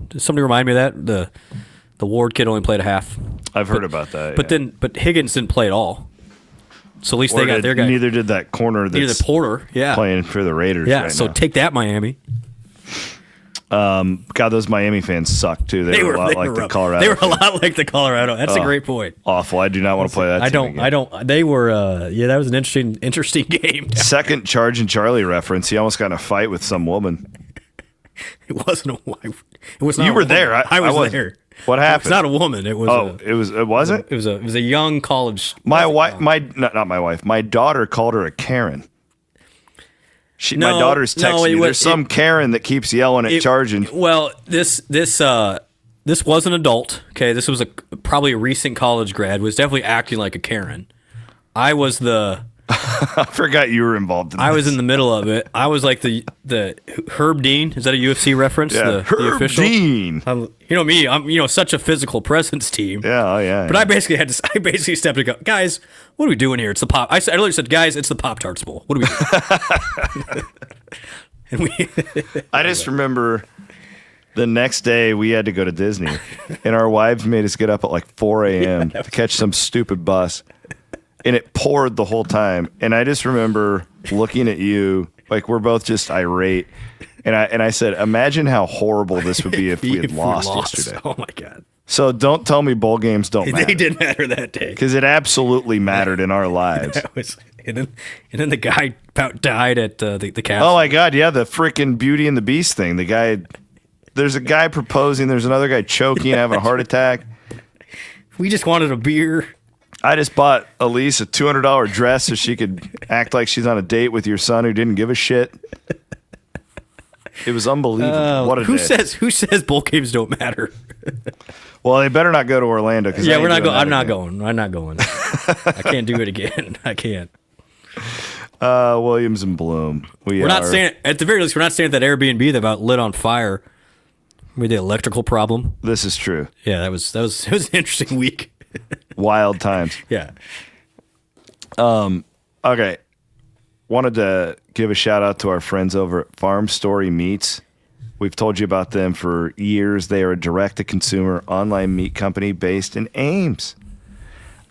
Did somebody remind me of that? The Ward kid only played a half. I've heard about that. But Higgins didn't play at all. So at least they got their guy. Neither did that corner that's Porter, playing for the Raiders right so now. take that, Miami. God, those Miami fans suck too. They were a lot like the Colorado. They were a lot like the Colorado. That's a great point. Awful. I do not want to play that. I don't. They were. That was an interesting game. Second Charge and Charlie reference. He almost got in a fight with some woman. It wasn't a wife. It was not. You were there. I was there. What happened? It's not a woman. It was. It wasn't. It was a young college. My wife. Not my wife. My daughter called her a Karen. My daughter's texting me. There's some Karen that keeps yelling at Charging. Well, this was an adult. Okay, this was probably a recent college grad. Was definitely acting like a Karen. I was I forgot you were involved in this. I was in the middle of it. I was like the Herb Dean. Is that a UFC reference? Yeah, the official? Dean. Me. I'm such a physical presence team. Yeah, yeah. But I basically stepped in and go, guys, what are we doing here? It's the Pop. I literally said, guys, it's the Pop-Tarts Bowl. What are we doing? I just remember the next day we had to go to Disney, and our wives made us get up at like 4 a.m. to catch some stupid bus. And it poured the whole time. And I just remember looking at you, like we're both just irate. And I said, imagine how horrible this would be if we had lost yesterday. Oh, my God. So don't tell me bowl games don't matter. They didn't matter that day. Because it absolutely mattered in our lives. And then the guy about died at the castle. Oh, my God. Yeah, the freaking Beauty and the Beast thing. There's a guy proposing. There's another guy choking, having a heart attack. We just wanted a beer. I just bought Elise a $200 dress so she could act like she's on a date with your son who didn't give a shit. It was unbelievable. What a day. Who says bowl games don't matter? Well, they better not go to Orlando. Yeah, we're not going. I'm not going. I'm not going. I can't do it again. I can't. Williams and Bloom. We're not staying. At the very least, we're not staying at that Airbnb that got lit on fire with the electrical problem. This is true. Yeah, it was an interesting week. Wild times. Yeah. Okay. Wanted to give a shout out to our friends over at Farm Story Meats. We've told you about them for years. They are a direct-to-consumer online meat company based in Ames.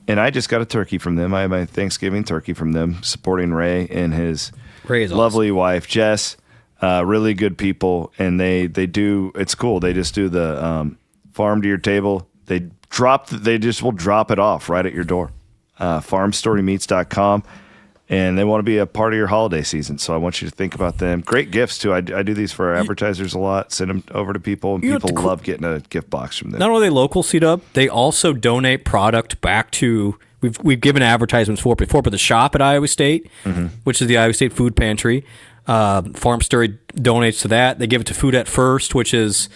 And I just got a turkey from them. I had my Thanksgiving turkey from them, supporting Ray and his lovely wife, Jess. Really good people. And they do, it's cool. They just do the farm to your table. They just will drop it off right at your door. Farmstorymeats.com. And they want to be a part of your holiday season. So I want you to think about them. Great gifts, too. I do these for our advertisers a lot. Send them over to people. And people love getting a gift box from them. Not only are they local, C-Dub, they also donate product back to, we've given advertisements for it before, but the shop at Iowa State, which is the Iowa State Food Pantry, Farm Story donates to that. They give it to Food at First, which is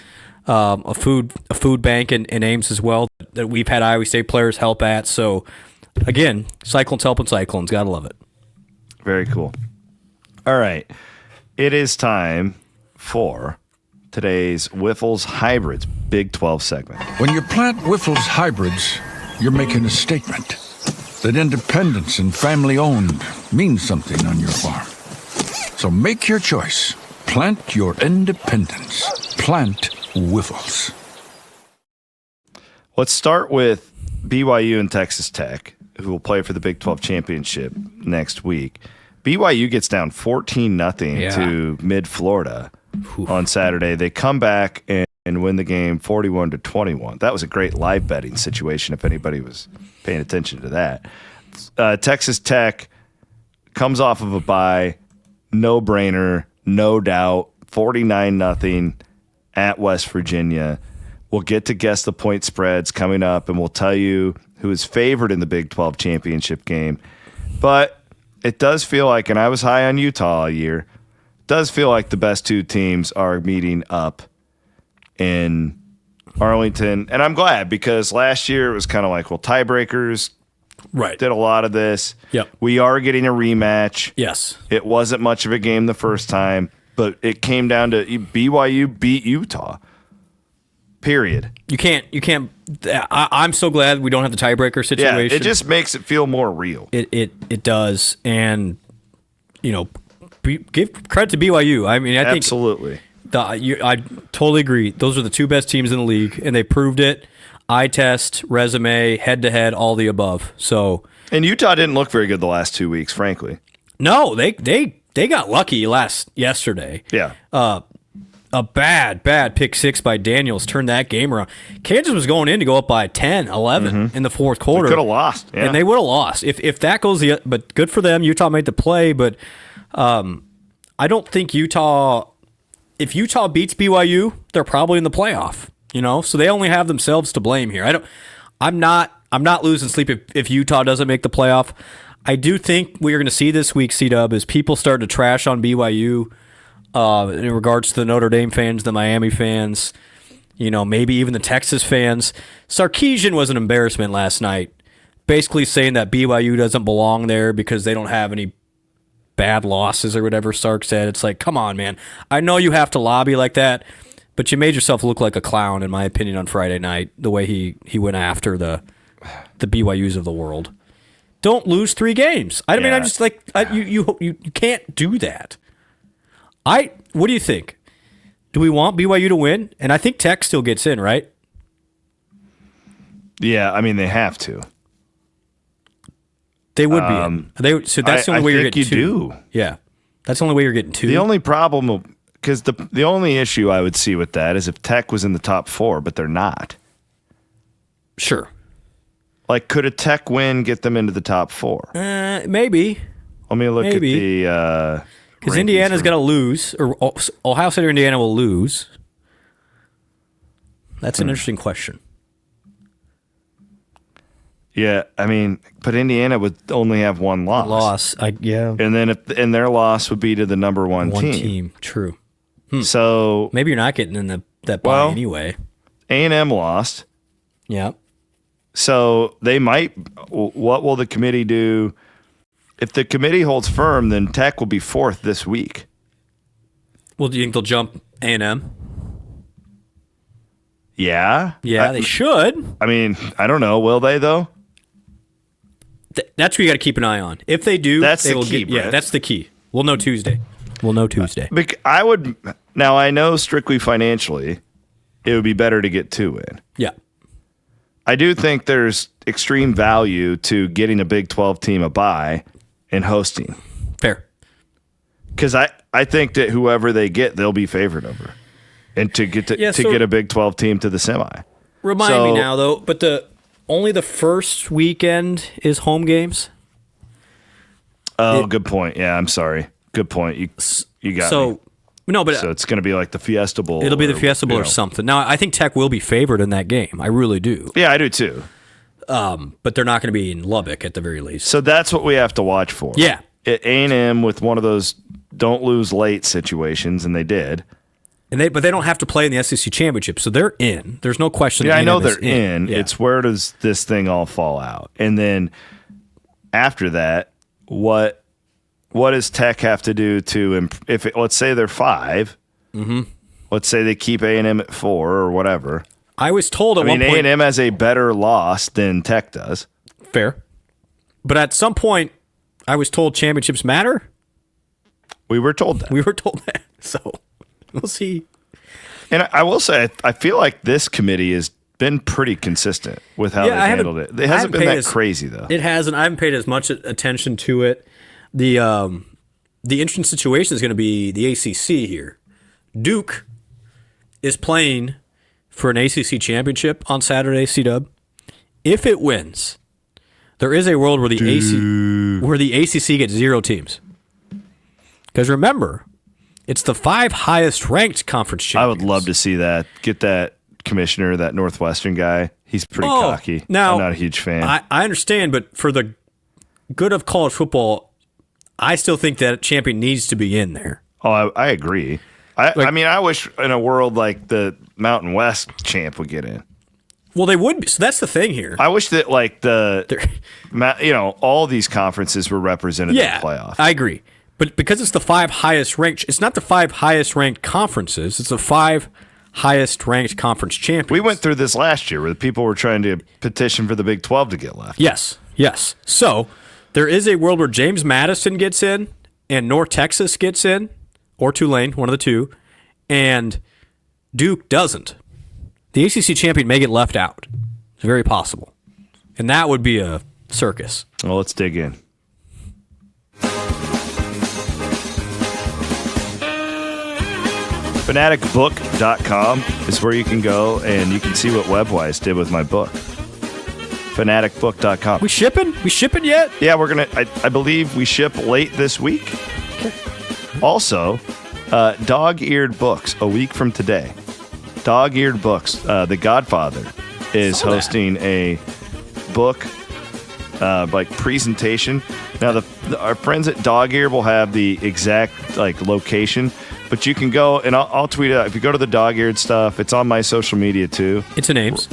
a food bank in Ames as well that we've had Iowa State players help at. So, again, Cyclone's helping Cyclones. Got to love it. Very cool. All right. It is time for today's Wiffles Hybrids Big 12 segment. When you plant Wiffles Hybrids, you're making a statement that independence and family-owned means something on your farm. So make your choice. Plant your independence. Plant Wiffles. Let's start with BYU and Texas Tech, who will play for the Big 12 championship next week. BYU gets down 14-0 to mid-Florida on Saturday. They come back and win the game 41-21. That was a great live betting situation if anybody was paying attention to that. Texas Tech comes off of a bye, no-brainer, no doubt, 49-0 at West Virginia. We'll get to guess the point spreads coming up, and we'll tell you who is favored in the Big 12 championship game. But it does feel like, and I was high on Utah all year, it does feel like the best two teams are meeting up in Arlington. And I'm glad, because last year it was kind of like, well, tiebreakers did a lot of this. Yep. We are getting a rematch. Yes. It wasn't much of a game the first time, but it came down to BYU beat Utah. Period. You can't. I'm so glad we don't have the tiebreaker situation. Yeah, it just makes it feel more real. It does, and give credit to BYU. I mean, I think absolutely. I totally agree. Those are the two best teams in the league, and they proved it. Eye test, resume, head to head, all the above. So, and Utah didn't look very good the last 2 weeks, frankly. No, they got lucky yesterday. Yeah. A bad pick six by Daniels turned that game around. Kansas was going in to go up by 10, 11 in the fourth quarter. They could have lost. Yeah. And they would have lost. If that goes but good for them. Utah made the play, but I don't think Utah, if Utah beats BYU, they're probably in the playoff, So they only have themselves to blame here. I'm not losing sleep if Utah doesn't make the playoff. I do think we're going to see this week, C-Dub, as people start to trash on BYU in regards to the Notre Dame fans, the Miami fans, maybe even the Texas fans. Sarkisian was an embarrassment last night, basically saying that BYU doesn't belong there because they don't have any bad losses or whatever Sark said. It's like, come on, man. I know you have to lobby like that, but you made yourself look like a clown, in my opinion, on Friday night, the way he went after the BYUs of the world. Don't lose 3 games. I mean, I'm just like, you can't do that. What do you think? Do we want BYU to win? And I think Tech still gets in, right? Yeah, I mean, they have to. They would be in. So that's the only way you're getting 2. Do. Yeah. That's the only way you're getting 2. The only problem, because the only issue I would see with that is if Tech was in the top 4, but they're not. Sure. Like, could a Tech win get them into the top 4? Maybe. Let me look at the because Indiana's going to lose, or Ohio State or Indiana will lose. That's an interesting question. Yeah, I mean, but Indiana would only have one loss. Yeah. And then and their loss would be to the number one team. True. So Maybe you're not getting in that bye anyway. A&M lost. Yeah. So they might. What will the committee do? If the committee holds firm, then Tech will be fourth this week. Well, do you think they'll jump A&M? Yeah. Yeah, they should. I mean, I don't know. Will they though? That's what you got to keep an eye on. If they do, That's they the will key, get. Yeah, Brett. that's the key. We'll know Tuesday. I would. Now I know strictly financially, it would be better to get 2 in. Yeah. I do think there's extreme value to getting a Big 12 team a bye and hosting. Fair. Because I think that whoever they get, they'll be favored over. And to get get a Big 12 team to the semi. Remind me now though, but only the first weekend is home games. Oh, good point. Yeah, I'm sorry. Good point. You got me. No, but So it's going to be like the Fiesta Bowl. it'll be the Fiesta Bowl or something. Now, I think Tech will be favored in that game. I really do. Yeah, I do too. But they're not going to be in Lubbock at the very least. So that's what we have to watch for. Yeah. A&M with one of those don't lose late situations, and they did. But they don't have to play in the SEC championship, so they're in. There's no question. Yeah, I know A&M is they're in. Yeah. It's where does this thing all fall out? And then after that, what does Tech have to do to let's say they're 5, let's say they keep A&M at 4 or whatever. I was told at one point A&M has a better loss than Tech does. Fair. But at some point, I was told championships matter. We were told that. We were told that. So we'll see. And I will say, I feel like this committee has been pretty consistent with how they've handled it. It hasn't been that crazy, though. It hasn't. I haven't paid as much attention to it. The interesting situation is going to be the ACC here. Duke is playing for an ACC championship on Saturday, C-Dub. If it wins, there is a world where the ACC gets 0 teams. Because remember, it's the 5 highest ranked conference champions. I would love to see that. Get that commissioner, that Northwestern guy. He's pretty cocky. Now, I'm not a huge fan. I understand, but for the good of college football, I still think that champion needs to be in there. Oh, I agree. I mean, I wish in a world like the Mountain West champ would get in. Well, they would be. So that's the thing here. I wish that like all these conferences were represented in the playoff. I agree. But because it's the 5 highest ranked, it's not the 5 highest ranked conferences. It's the 5 highest ranked conference champions. We went through this last year where the people were trying to petition for the Big 12 to get left. Yes. So there is a world where James Madison gets in and North Texas gets in, or Tulane, one of the two, and Duke doesn't. The ACC champion may get left out. It's very possible. And that would be a circus. Well, let's dig in. Fanaticbook.com is where you can go and you can see what Webwise did with my book. Fanaticbook.com. We shipping? We shipping yet? Yeah, we're going to, I believe we ship late this week. Okay. Also, Dog-Eared Books, a week from today. Dog-Eared Books, The Godfather, is hosting a book presentation. Now, our friends at Dog-Eared will have the exact location, but you can go, and I'll tweet it out. If you go to the Dog-Eared stuff, it's on my social media too. It's in Ames.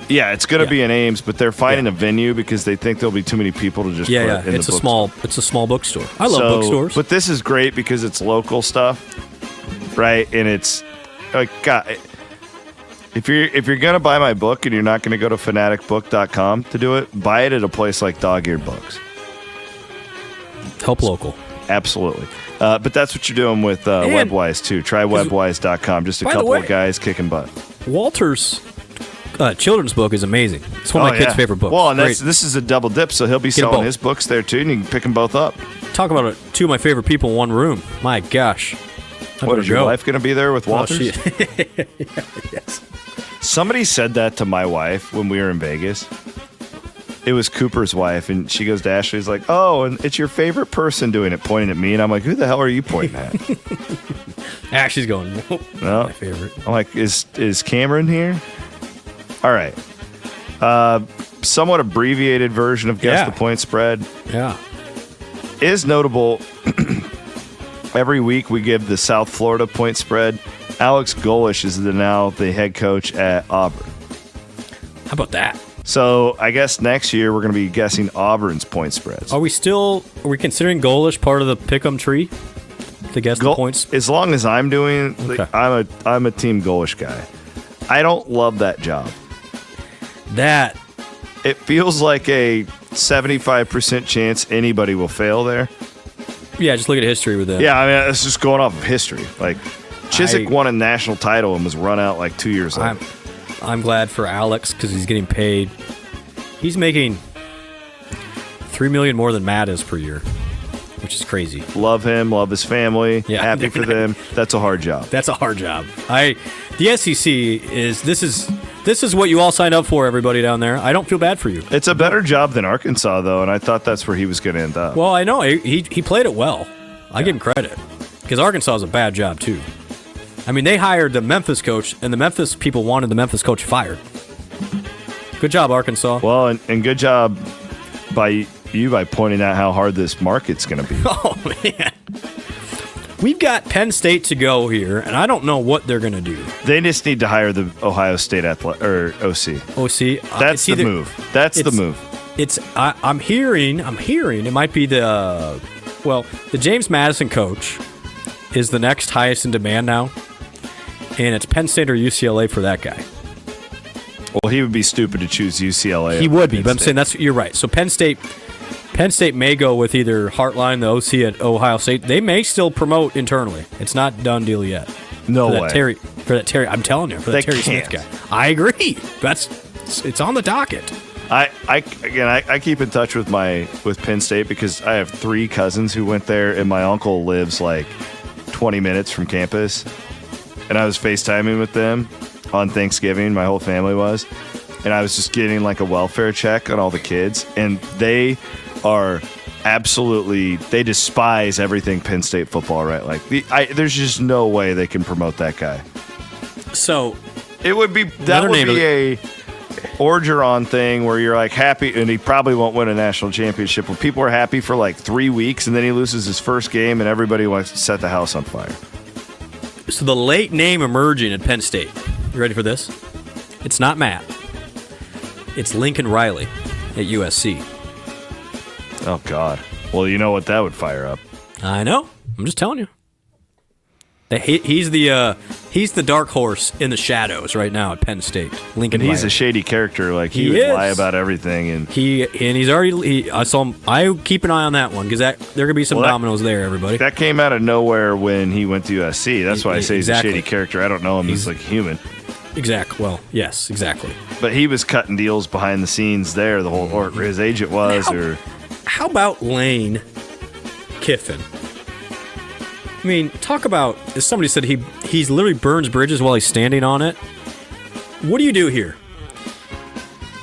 Yeah, it's going to be in Ames, but they're finding a venue because they think there'll be too many people to just put in it's the a small it's a small bookstore. I love bookstores. But this is great because it's local stuff, right? And it's like, God, if you're going to buy my book and you're not going to go to fanaticbook.com to do it, buy it at a place like Dog-Eared Books. Help local. Absolutely. But that's what you're doing with Webwise, too. Try webwise.com. Just a couple of guys kicking butt. Walter's children's book is amazing. It's one of my kids' favorite books. Well, and this is a double dip, so he'll be selling his books there, too, and you can pick them both up. Talk about two of my favorite people in one room. My gosh. What, is your wife going to be there with Walters? Yes. Somebody said that to my wife when we were in Vegas. It was Cooper's wife, and she goes to Ashley, he's like, oh, and it's your favorite person doing it, pointing at me. And I'm like, who the hell are you pointing at? Ashley's going, nope, no. My favorite. I'm like, is Cameron here? All right. somewhat abbreviated version of Guess Yeah. the Point Spread. Yeah. Is notable. Every week we give the South Florida point spread. Alex Golish is now the head coach at Auburn. How about that? So I guess next year we're going to be guessing Auburn's point spreads. Are we considering Golish part of the pick'em tree to guess the points? As long as I'm doing, Okay. I'm a Team Golish guy. I don't love that job. It feels like a 75% chance anybody will fail there. Yeah, just look at history with them. Yeah, I mean, it's just going off of history. Like, Chiswick won a national title and was run out like 2 years later. I'm glad for Alex because he's getting paid. He's making $3 million more than Matt is per year, which is crazy. Love him, love his family. Yeah. Happy for them. That's a hard job. That's a hard job. The SEC is this is what you all signed up for, everybody down there. I don't feel bad for you. It's a better job than Arkansas, though, and I thought that's where he was going to end up. Well, I know he played it well. I give him credit because Arkansas is a bad job too. I mean, they hired the Memphis coach, and the Memphis people wanted the Memphis coach fired. Good job, Arkansas. Well, and good job by pointing out how hard this market's going to be. Oh man, we've got Penn State to go here, and I don't know what they're going to do. They just need to hire the Ohio State OC. OC. That's the move. That's the move. I'm hearing it might be the James Madison coach is the next highest in demand now, and it's Penn State or UCLA for that guy. Well, he would be stupid to choose UCLA. He would be, but I'm saying you're right. So Penn State may go with either Hartline, the OC at Ohio State. They may still promote internally. It's not done deal yet. No way. For that Terry, I'm telling you, for that Terry Smith guy. I agree. It's on the docket. I keep in touch with Penn State because I have 3 cousins who went there, and my uncle lives like 20 minutes from campus. And I was FaceTiming with them on Thanksgiving. My whole family was. And I was just getting like a welfare check on all the kids. And they are they despise everything Penn State football, right? Like, there's just no way they can promote that guy. So that would be a Orgeron thing where you're like happy, and he probably won't win a national championship. Where people are happy for like 3 weeks, and then he loses his first game, and everybody wants to set the house on fire. So the late name emerging at Penn State. You ready for this? It's not Matt. It's Lincoln Riley at USC. Oh God. Well, you know what that would fire up. I know. I'm just telling you. He's the dark horse in the shadows right now at Penn State. Lincoln. And he's Riley. a shady character. Like he would lie about everything, and he's already. I saw him. I keep an eye on that one because there could be some dominoes there. Everybody. That came out of nowhere when he went to USC. That's why I say exactly. he's a shady character. I don't know him. He's like human. Exactly. Well, yes, exactly. But he was cutting deals behind the scenes there. Or his agent was. How about Lane Kiffin? I mean, talk about, as somebody said, he's literally burns bridges while he's standing on it. What do you do here?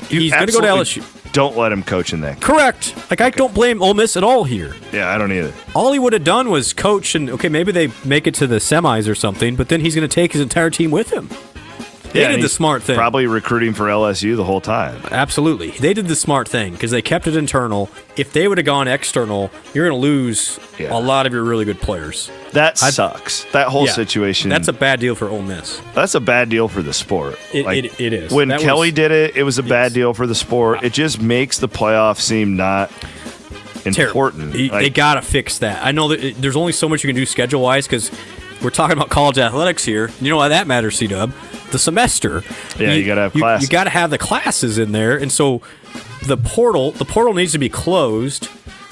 He's going to go to LSU. Don't let him coach in that. Correct. Like, I don't blame Ole Miss at all here. Yeah, I don't either. All he would have done was coach, and okay, maybe they make it to the semis or something, but then he's going to take his entire team with him. They did the smart thing. Probably recruiting for LSU the whole time. Absolutely. They did the smart thing because they kept it internal. If they would have gone external, you're going to lose a lot of your really good players. That sucks. That whole situation. That's a bad deal for Ole Miss. That's a bad deal for the sport. It is. When Kelly did it, it was a bad deal for the sport. It just makes the playoff seem not important. They got to fix that. I know that there's only so much you can do schedule-wise because we're talking about college athletics here. You know why that matters, C-Dub? The semester. Yeah, you got to have classes. You got to have the classes in there, and so the portal needs to be closed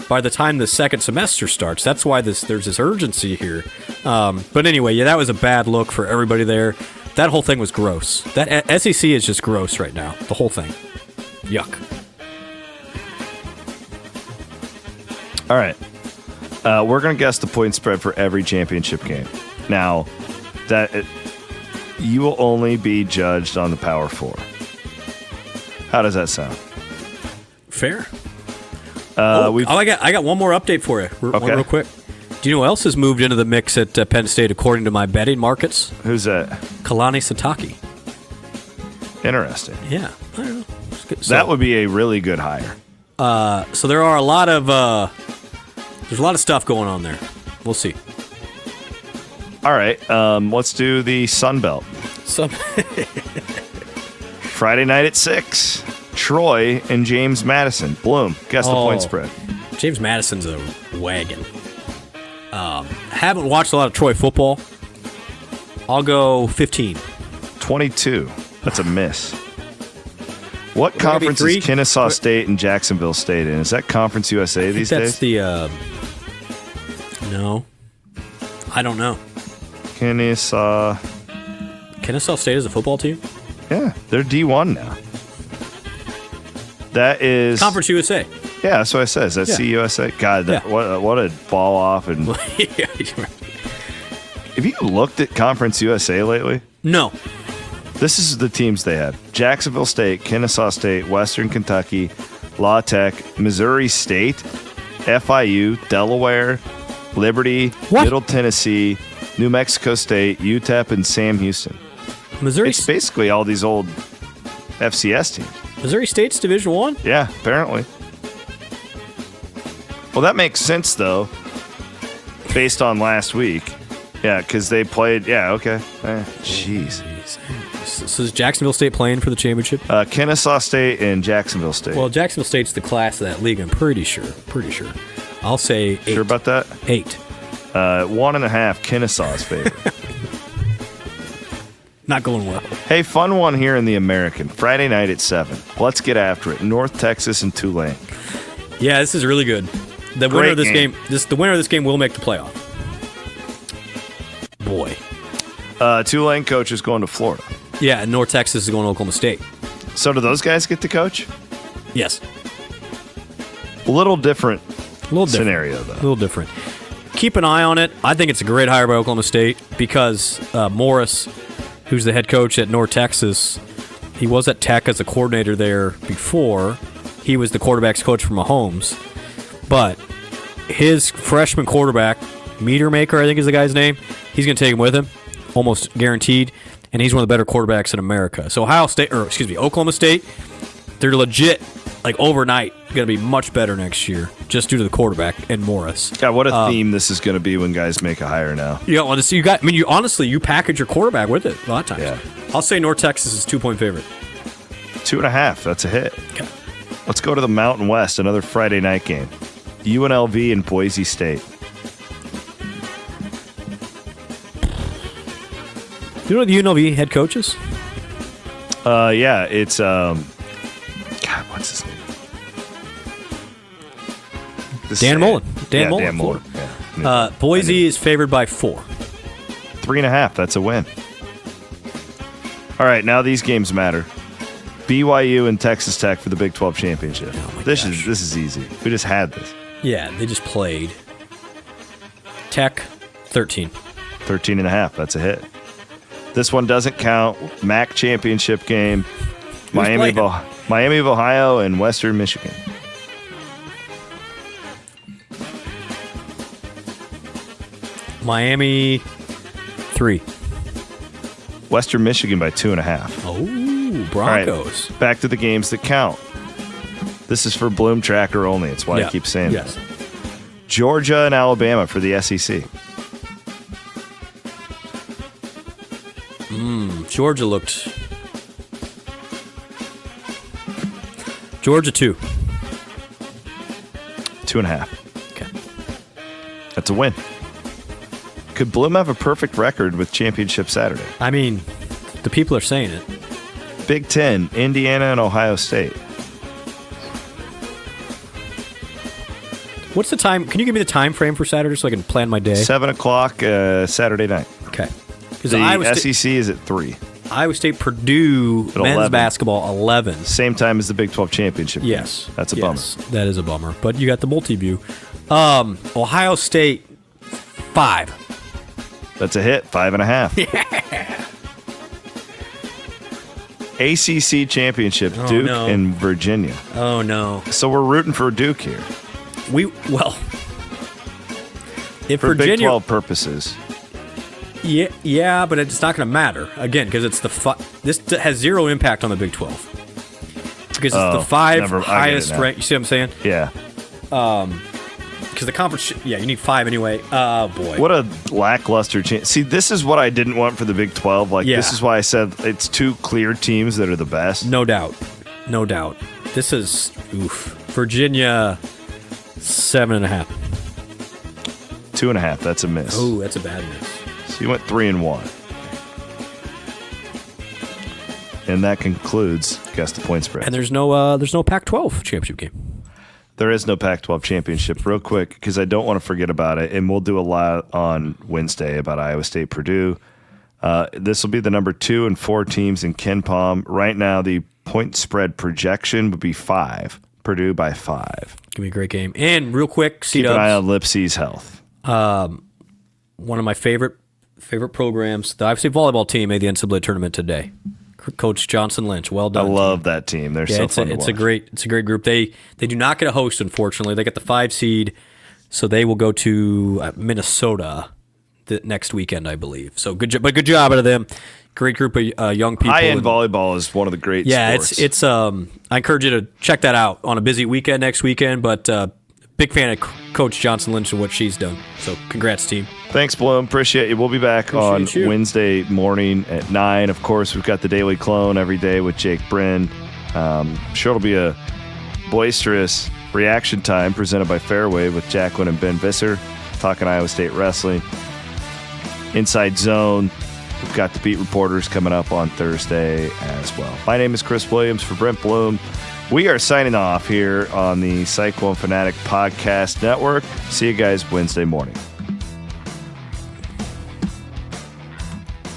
by the time the second semester starts. That's why there's this urgency here. But anyway, that was a bad look for everybody there. That whole thing was gross. That SEC is just gross right now. The whole thing. Yuck. All right. We're going to guess the point spread for every championship game. Now, you will only be judged on the Power Four. How does that sound? Fair. I got one more update for you, real quick. Do you know who else has moved into the mix at Penn State according to my betting markets? Who's that? Kalani Sitake. Interesting. Yeah, I don't know. So, that would be a really good hire. So there are a lot of there's a lot of stuff going on there. We'll see. All right, let's do the Sun Belt. Friday night at 6. Troy and James Madison. Bloom, guess the point spread. James Madison's a wagon. Haven't watched a lot of Troy football. I'll go 15. 22. That's a miss. What It might be conference three. is Kennesaw State and Jacksonville State in? Is that Conference USA these That's days? the no. I don't know. Kennesaw. Kennesaw State is a football team? Yeah, they're D1 now. That is Conference USA. Yeah, that's what I said. Is that CUSA? God, that, Yeah. what a ball off! And Yeah, you're right. have you looked at Conference USA lately? No. This is the teams they have: Jacksonville State, Kennesaw State, Western Kentucky, La Tech, Missouri State, FIU, Delaware, Liberty, What? Middle Tennessee, New Mexico State, UTEP, and Sam Houston. Missouri It's basically all these old FCS teams. Missouri State's Division 1? Yeah, apparently. Well, that makes sense, though, based on last week. Yeah, because they played. Yeah, okay. Jeez. So is Jacksonville State playing for the championship? Kennesaw State and Jacksonville State. Well, Jacksonville State's the class of that league, I'm pretty sure. I'll say 8. Sure about that? 8. 1.5, Kennesaw's favorite. Not going well. Hey, fun one here in the American. Friday night at 7. Let's get after it. North Texas and Tulane. Yeah, this is really good. The winner of this game, the winner of this game will make the playoff. Boy. Tulane coach is going to Florida. Yeah, and North Texas is going to Oklahoma State. So do those guys get to coach? Yes. A little different Different. scenario, though. A little different. Keep an eye on it. I think it's a great hire by Oklahoma State because Morris, who's the head coach at North Texas, he was at Tech as a coordinator there before. He was the quarterback's coach for Mahomes. But his freshman quarterback, Meter Maker, I think is the guy's name, he's going to take him with him, almost guaranteed. And he's one of the better quarterbacks in America. So Oklahoma State, they're legit, like overnight, going to be much better next year just due to the quarterback and Morris. God, what a theme this is going to be when guys make a hire now. You package your quarterback with it a lot of times. Yeah. I'll say North Texas is 2-point favorite. 2.5. That's a hit. Okay. Let's go to the Mountain West, another Friday night game. UNLV and Boise State. Do you know the UNLV head coaches? Yeah, it's God, what's his name? Dan Mullen. Dan Mullen. Dan Mullen. Yeah. Boise is favored by 4. 3.5. That's a win. All right, now these games matter. BYU and Texas Tech for the Big 12 championship. This is easy. We just had this. Yeah, they just played. Tech, 13. 13.5. That's a hit. This one doesn't count. MAC championship game. Miami of Ohio and Western Michigan. Miami, 3. Western Michigan by 2.5. Oh, Broncos. All right, back to the games that count. This is for Bloom Tracker only. It's why I keep saying yes. that. Georgia and Alabama for the SEC. Georgia looked... Georgia, 2. 2.5. Okay. That's a win. Could Bloom have a perfect record with Championship Saturday? I mean, the people are saying it. Big Ten, Indiana and Ohio State. What's the time? Can you give me the time frame for Saturday so I can plan my day? 7 o'clock Saturday night. Okay. Because The SEC is at 3. Iowa State, Purdue, At men's 11. basketball, 11. Same time as the Big 12 championship. game. Yes. That's a Yes, that is a bummer. But you got the multi-view. Ohio State, 5. bummer. That's a hit. 5.5. ACC championship, Oh, Duke no. and Virginia. Oh, no. So we're rooting for Duke here If for Big Virginia... 12 purposes. Yeah, but it's not going to matter, again, because it's this has zero impact on the Big 12. Because it's the 5 never- I get it highest now. ranked. You see what I'm saying? Yeah. Because the conference, you need 5 anyway. Oh, boy. What a lackluster chance. See, this is what I didn't want for the Big 12. Like, Yeah. this is why I said it's 2 clear teams that are the best. No doubt. No doubt. This is, Virginia, 7.5. 2.5. That's a miss. Oh, that's a bad miss. So you went 3-1. And that concludes Guess the Point Spread. And there's no Pac-12 championship game. There is no Pac-12 championship. Real quick, because I don't want to forget about it, and we'll do a lot on Wednesday about Iowa State Purdue. This will be the number 2 and 4 teams in Ken Palm. Right now, the point spread projection would be 5. Purdue by 5. Give me a great game. And real quick, Keep an eye on Lipsy's health. one of my favorite programs. The Iowa State volleyball team made the NCAA tournament today. Coach Johnson Lynch, well I done. love that team. They're so fun to watch. It's a great group. They do not get a host, unfortunately. They get the 5 seed, so they will go to Minnesota the next weekend, I believe. So good job out of them. Great group of young people. High-end volleyball is one of the great sports. It's I encourage you to check that out on a busy weekend next weekend, but big fan of Coach Johnson Lynch and what she's done. So congrats, team. Thanks, Blum. Appreciate you. We'll be back on Wednesday morning at 9. Of course, we've got the Daily Clone every day with Jake Bryn. Sure it'll be a boisterous reaction time presented by Fairway with Jacqueline and Ben Visser talking Iowa State wrestling. Inside Zone. We've got the beat reporters coming up on Thursday as well. My name is Chris Williams for Brent Blum. We are signing off here on the Cyclone Fanatic Podcast Network. See you guys Wednesday morning.